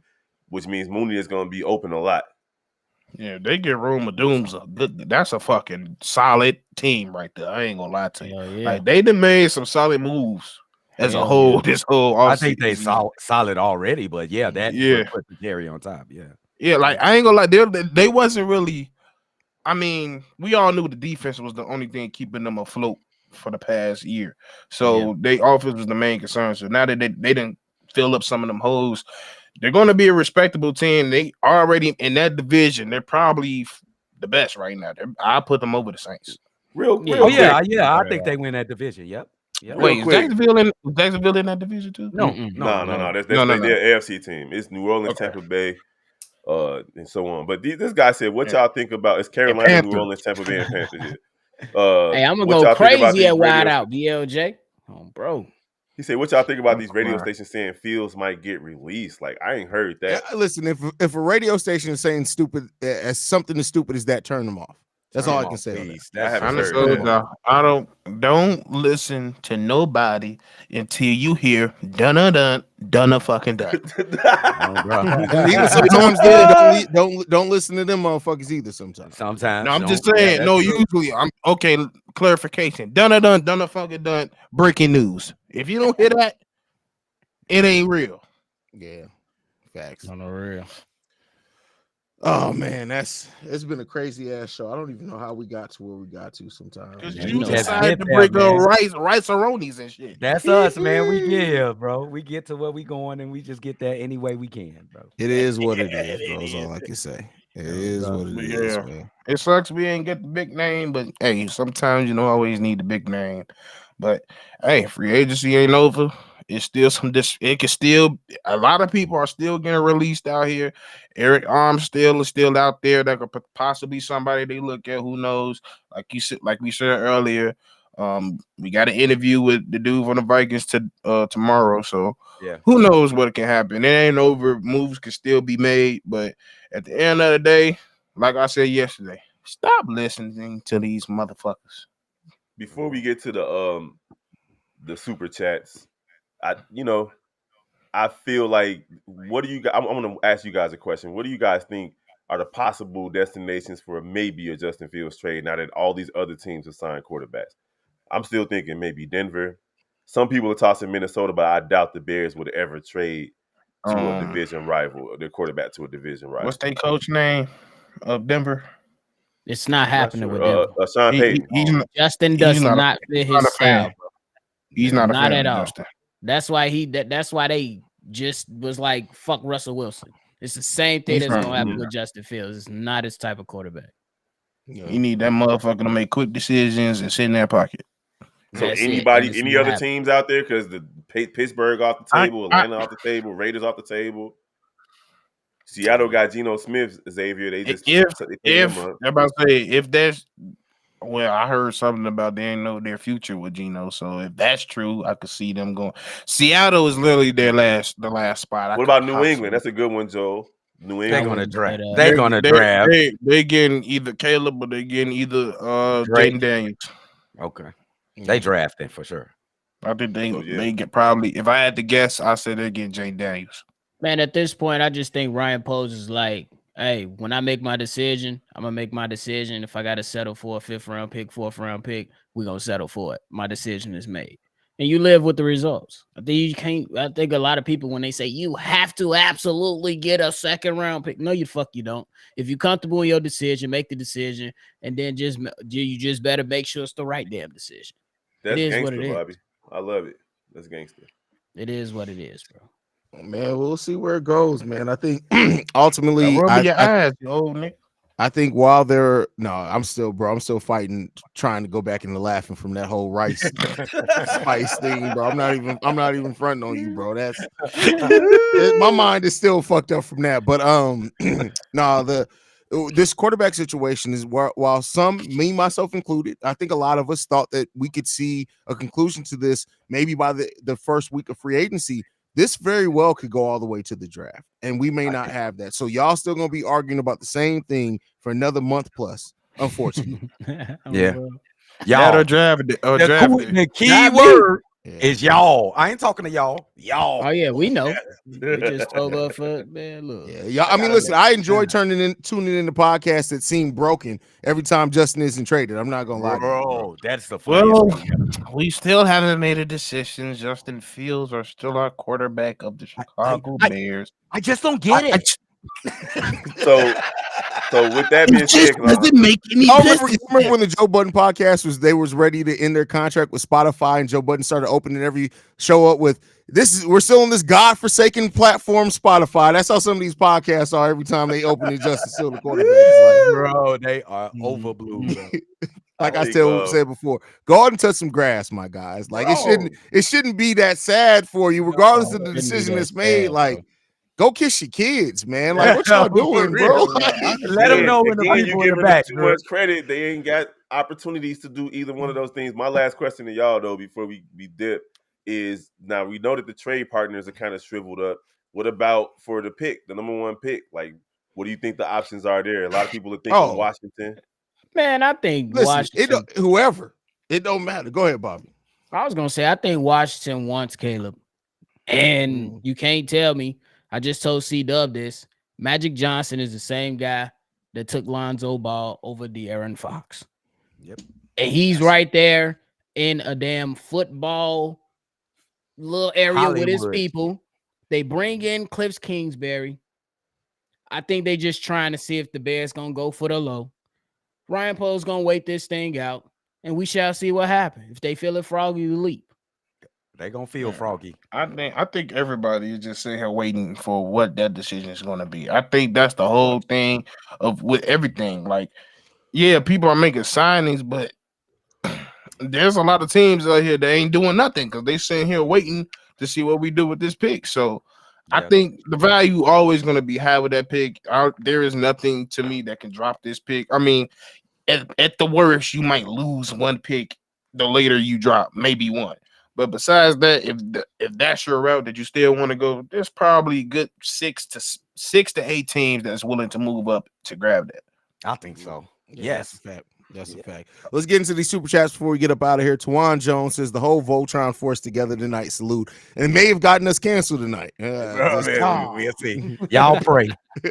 which means Mooney is going to be open a lot. Yeah, they get room of Doom's a good. That's a fucking solid team right there. I ain't gonna lie to you. Yeah. Like they done made some solid moves as a whole. This whole I think offseason. they solid already, but yeah, that put the cherry on top. Yeah. Like I ain't gonna lie, they wasn't really. I mean, we all knew the defense was the only thing keeping them afloat for the past year. So they offense was the main concern. So now that they didn't fill up some of them holes, they're going to be a respectable team. They already in that division. They're probably the best right now. I put them over the Saints. Real quick. I think they win that division. Yep. Wait, is Jacksonville in that division too? No. That's their AFC team. It's New Orleans, Tampa Bay, and so on. But this guy said, "What y'all think about?" It's Carolina, New Orleans, Tampa Bay, and Panthers. Hey, I'm gonna go crazy at wide out, BLJ. Oh, bro. He said, "What y'all think about these radio stations saying Fields might get released?" Like I ain't heard that. Yeah, listen, if a radio station is saying stupid as something as stupid as that, turn them off. That's all I can say. I don't listen to nobody until you hear done fucking done. Even sometimes don't listen to them motherfuckers either. Sometimes. No, I'm just saying. No, usually I'm okay. Clarification. Done fucking done. Breaking news. If you don't hear that, it ain't real. Yeah, facts. On the real. Oh man, it's been a crazy ass show. I don't even know how we got to where we got to sometimes. Because you decided to bring rice-a-ronies and shit. That's us, man. We get here, bro. We get to where we going, and we just get there any way we can, bro. It is what it is, bro. That's all I can say. It is what it is, man. It sucks we ain't get the big name, but hey, sometimes you don't always need the big name. But hey, free agency ain't over. It's still it can still, a lot of people are still getting released out here. Eric Armstead is still out there. That could possibly somebody they look at. Who knows? Like we said earlier, we got an interview with the dude from the Vikings tomorrow. So who knows what can happen? It ain't over. Moves can still be made, but at the end of the day, like I said yesterday, stop listening to these motherfuckers. Before we get to the super chats, I feel like, what do you guys? I'm going to ask you guys a question. What do you guys think are the possible destinations for maybe a Justin Fields trade now that all these other teams have signed quarterbacks? I'm still thinking maybe Denver. Some people are tossing Minnesota, but I doubt the Bears would ever trade to a division rival, their quarterback to a division rival. What's their coach name of Denver? It's not happening with Denver. Sean Payton. Justin does not fit his style. He's not a fan at of all. Justin. That's why that's why they just was like, fuck Russell Wilson. It's the same thing that's gonna happen with Justin Fields. It's not his type of quarterback. You need that motherfucker to make quick decisions and sit in their pocket. So any other teams out there? Because the Pittsburgh off the table, Atlanta off the table, Raiders off the table. Seattle got Geno Smith, Xavier. They just if there's. Well, I heard something about they ain't know their future with Geno. So if that's true, I could see them going. Seattle is literally the last spot. What about New England? That's a good one, Joel. New England. They're gonna draft. They're gonna draft. They getting either Caleb or they getting either Jaden Daniels. Okay. They drafting for sure. I think they get probably, if I had to guess, I said they're getting Jaden Daniels. Man, at this point, I just think Ryan Poles is like, hey, when I make my decision, I'm going to make my decision. If I got to settle for a 5th round pick, 4th round pick, we're going to settle for it. My decision is made. And you live with the results. I think a lot of people, when they say you have to absolutely get a 2nd round pick, no, you don't. If you're comfortable in your decision, make the decision, and then you just better make sure it's the right damn decision. That's it is gangster, what it Bobby. is. I love it. That's gangster. It is what it is, bro. Man, we'll see where it goes, man. I think ultimately, I think while I'm still fighting, trying to go back into laughing from that whole rice spice thing, bro. I'm not even fronting on you, bro. That's my mind is still fucked up from that. But this quarterback situation is while some, me myself included, I think a lot of us thought that we could see a conclusion to this maybe by the first week of free agency. This very well could go all the way to the draft, and we may not have that. So y'all still gonna be arguing about the same thing for another month plus, unfortunately. Yeah. That or Y'all. draft The key Not me. word is y'all. I ain't talking to y'all. Y'all. Oh yeah, we know. We just told up for man. Look, Yeah, y'all. I mean, listen, I enjoy tuning in the podcast that seem broken every time Justin isn't traded. I'm not gonna lie to you, bro. Bro, that's the funniest Well, thing. we still haven't made a decision. Justin Fields are still our quarterback of the Chicago Bears. I just don't get it. So with that being said, make any Remember when the Joe Budden podcast was ready to end their contract with Spotify, and Joe Budden started opening every show up with we're still on this godforsaken platform, Spotify. That's how some of these podcasts are every time they open it, Justin still the quarterback. It's like, Bro, they are overblew. Bro. like I said before, go out and touch some grass, my guys. Like it shouldn't be that sad for you, regardless of the decision that's made. Like, go kiss your kids, man. Like, what y'all doing, bro? Let them know when the people in the back. Too much credit. They ain't got opportunities to do either one of those things. My last question to y'all, though, before we dip, is now we know that the trade partners are kind of shriveled up. What about for the pick, the number one pick? Like, what do you think the options are there? A lot of people are thinking Washington. man, I think Washington. Whoever, it don't matter. Go ahead, Bobby. I was gonna say I think Washington wants Caleb, and you can't tell me. I just told C-Dub this. Magic Johnson is the same guy that took Lonzo Ball over De'Aaron Fox. Yep. And he's right there in a damn football little area Hollywood. with his people. They bring in Cliff Kingsbury. I think they just trying to see if the Bears going to go for the low. Ryan Poe's going to wait this thing out, and we shall see what happens. If they feel it froggy, you leap. They gonna feel froggy. I think everybody is just sitting here waiting for what that decision is going to be. I think that's the whole thing with everything. Like, yeah, people are making signings, but there's a lot of teams out here that ain't doing nothing because they sitting here waiting to see what we do with this pick. So I think the value always going to be high with that pick. There is nothing to me that can drop this pick. I mean, at the worst, you might lose one pick the later you drop, maybe one. But besides that, if that's your route that you still want to go, there's probably good 6 to 8 teams that's willing to move up to grab that. I think so. Yeah, yes, that's a fact. Let's get into these super chats before we get up out of here. Tawan Jones says the whole Voltron force together tonight. Salute, and it may have gotten us canceled tonight. We'll see. Y'all pray.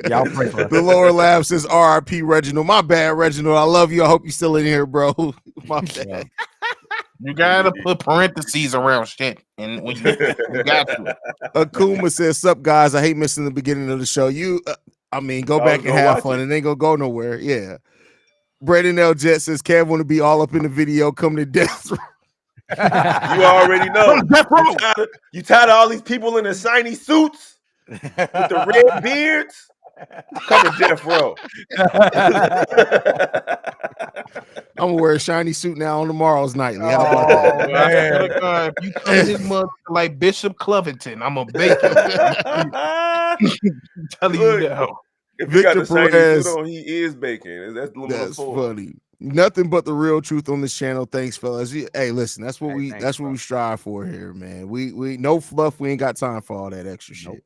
Y'all pray for us. The lower lab says RIP Reginald. My bad, Reginald. I love you. I hope you're still in here, bro. My bad. You gotta put parentheses around shit, and when you got to. Akuma says, "Sup, guys? I hate missing the beginning of the show. Go back and have fun, and ain't gonna go nowhere." Yeah. Brandon L. Jet says, "Kev want to be all up in the video. Come to death." You already know. You tired of all these people in the shiny suits with the red beards? Come to death row. I'm gonna wear a shiny suit now on tomorrow's nightly. How about that? If you come this month like Bishop Clovington, I'm gonna bake him. Telling you now. If you got the shiny suit on, he is baking. That's funny. Nothing but the real truth on this channel. Thanks, fellas. Hey, listen, that's what we strive for here, man. We no fluff. We ain't got time for all that extra shit.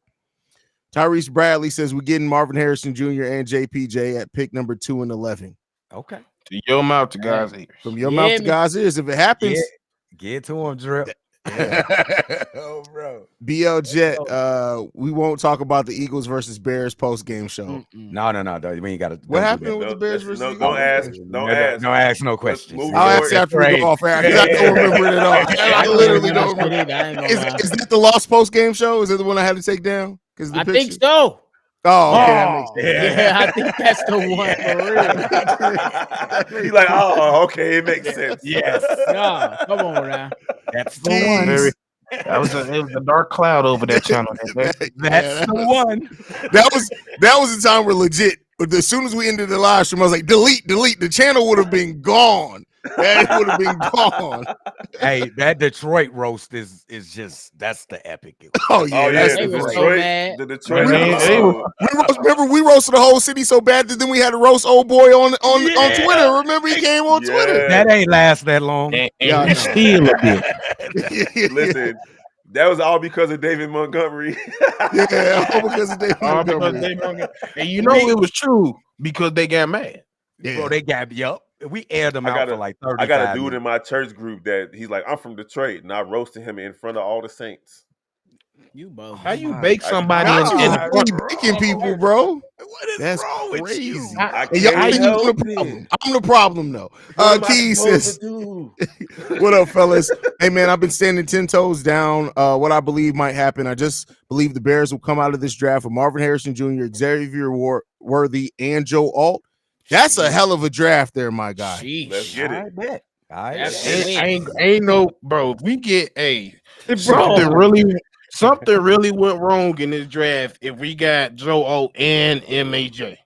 Tyrese Bradley says we're getting Marvin Harrison Jr. and JPJ at pick number 2 and 11. Okay. To your mouth to God's ears. From your mouth to God's ears. If it happens, get to him, Drip. Oh, bro. BL Jet, we won't talk about the Eagles versus Bears post game show. No. We ain't got to. What happened with the Bears versus Eagles? Don't ask. Don't ask no questions. I'll ask after we go off air because I don't remember it at all. I literally don't remember. Is that the lost post game show? Is it the one I had to take down? I think so. Oh, okay. That makes sense. Yeah, I think that's the one for real. He's like, okay, it makes sense. Yes. No, come on now. That's the one. It was a dark cloud over that channel. That's the one. That was the time we're legit. But as soon as we ended the live stream, I was like, delete. The channel would have been gone. That would have been gone. Hey, that Detroit roast is just that's the epic. Oh yeah, that's the Detroit. Remember, we roasted the whole city so bad that then we had to roast old boy on Twitter. Remember, he came on Twitter. That ain't last that long. And steal a bit. Listen, That was all because of David Montgomery. Yeah, all because of David All because Montgomery. they Montgomery. And you know it was true because they got mad. Yeah. Bro, they got me up. We aired them out for like 35 I got a dude minutes. in my church group that he's like, I'm from Detroit, and I roasted him in front of all the saints. You both. How you bake somebody Not in you the really baking people, bro. What is That's wrong with crazy. you? I Hey, y'all can't think help I'm the it. problem. I'm the problem, though. What am I Key supposed says, to do? what up, fellas? Hey, man, I've been standing 10 toes down. What I believe might happen. I just believe the Bears will come out of this draft with Marvin Harrison Jr., Xavier Worthy, and Joe Alt. That's a hell of a draft there, my guy. Sheesh. Let's get it. I bet. That's ain't no bro. If we get something really went wrong in this draft if we got Joe O and MAJ.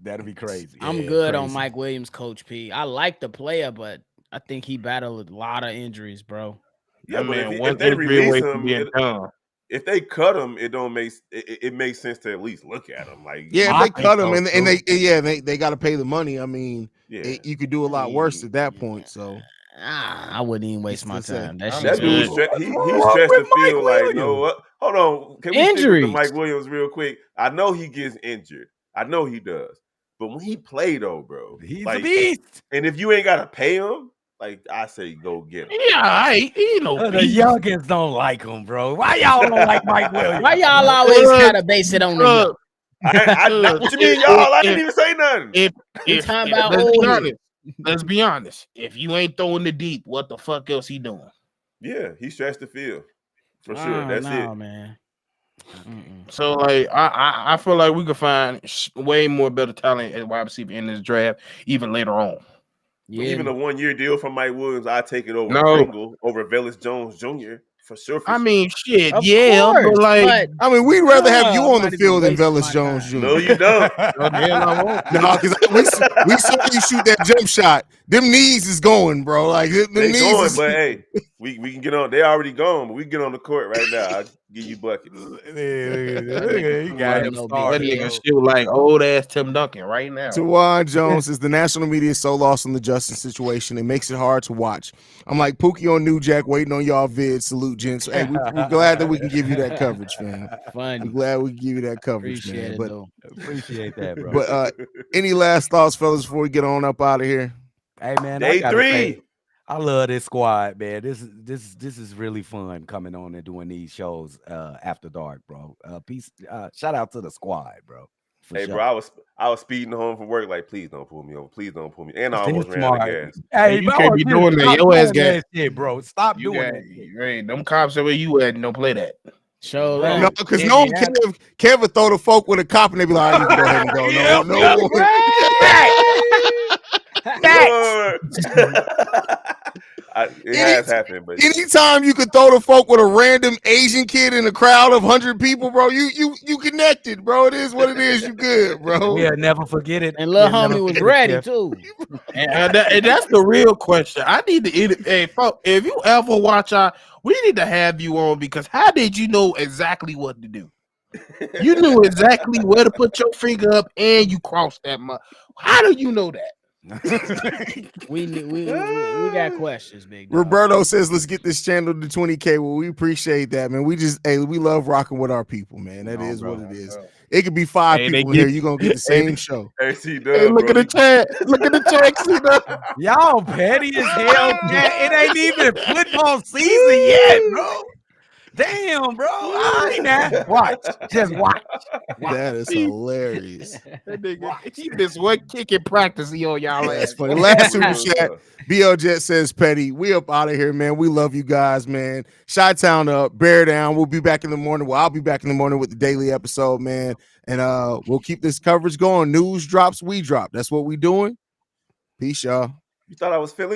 That'd be crazy. I'm Yeah, good on crazy. Mike Williams, Coach P. I like the player, but I think he battled a lot of injuries, bro. Yeah, That but man, if they injury release away from him, being done. if they cut him, it makes sense to at least look at him. Like, Yeah, if I they cut him think so, and they got to pay the money. I mean, yeah, you could do a lot worse at that point. So I wouldn't even waste my Just to say, time. That I'm shit's that dude good. he wrong stressed with the Mike field like, Williams? no, what? Hold on, can we stick with Injuries. the Mike Williams real quick? I know he gets injured. I know he does. But when he played, though, bro, He's like, a beast. and if you ain't gotta pay him, like, I say go get him. Yeah, he no The beast. youngins don't like him, bro. Why y'all don't like Mike Williams? Why y'all always gotta base it on the young? What you mean, y'all? I didn't even say nothing. We talking about let's be old honest. Let's be honest. If you ain't throwing the deep, what the fuck else he doing? Yeah, he stretched the field for sure. That's it, man. So like, I feel like we could find way more better talent at wide receiver in this draft, even later on. But even a 1-year deal from Mike Williams, I take it over No. Pringle, over Velus Jones Jr. for sure. I mean, shit, Of yeah, course, but like, I mean, we'd rather have you on the I'm not field than even Velus wasting my Jones time. Jr. No, you don't. No, because we saw you shoot that jump shot. Them knees is going, bro. Like them They knees going, is but hey, we can get on. They already gone, but we can get on the court right now. I'll give you buckets. He got him No big that started. deal. nigga shoot like old ass Tim Duncan right now. Tawan Jones is the national media is so lost on the Justin situation. It makes it hard to watch. I'm like Pookie on New Jack waiting on y'all vid. Salute, gents. Hey, we're glad that we can give you that coverage, fam. Funny. I'm glad we can give you that coverage, Appreciate man. it, But though. Appreciate that, bro. but any last thoughts, fellas, before we get on up out of here? Hey, man, Day I gotta 3. say, I love this squad, man. This is really fun coming on and doing these shows after dark, bro. Peace. Shout out to the squad, bro. Hey, sure. bro, I was speeding home from work. Like, please don't pull me over. Please don't pull me. And I Stay almost ran out of smart. gas. Hey, You bro, can't be doing that. stop Your ass doing got- that shit, bro. Stop You doing got, that shit. hey, them cops are where you at and don't play that. Show Bro. that. No, because If no you one have- Kev would throw the folk with a cop and they be like, all right, you can go ahead and go. No. It has happened, but Anytime you could throw the folk with a random Asian kid in a crowd of 100 people, bro, you connected, bro. It is what it is. You good, bro. We'll never forget it. And little We'll never homie was forget it, ready Kev. too. And that's the real question. I need to hey, folks, if you ever watch we need to have you on because how did you know exactly what to do? You knew exactly where to put your finger up and you crossed that mark. How do you know that? We got questions, big dog. Roberto says, let's get this channel to 20K. Well, we appreciate that, man. We love rocking with our people, man. That is what it is. It could be 5 Hey, people they here. get- You're going to get the same show. hey, C-Dub, Hey, look bro, at the chat. Look at the chat. See that? Y'all petty as hell. It ain't even football season yet, bro. Damn, bro. All right, now. Watch. Just watch. That is hilarious. That nigga, he missed one kick in practice. He on y'all That's ass. funny. Last super chat. BL Jet says, Petty, we up out of here, man. We love you guys, man. Chi-Town up, bear down. We'll be back in the morning. Well, I'll be back in the morning with the daily episode, man. And we'll keep this coverage going. News drops, we drop. That's what we doing. Peace, y'all. You thought I was feeling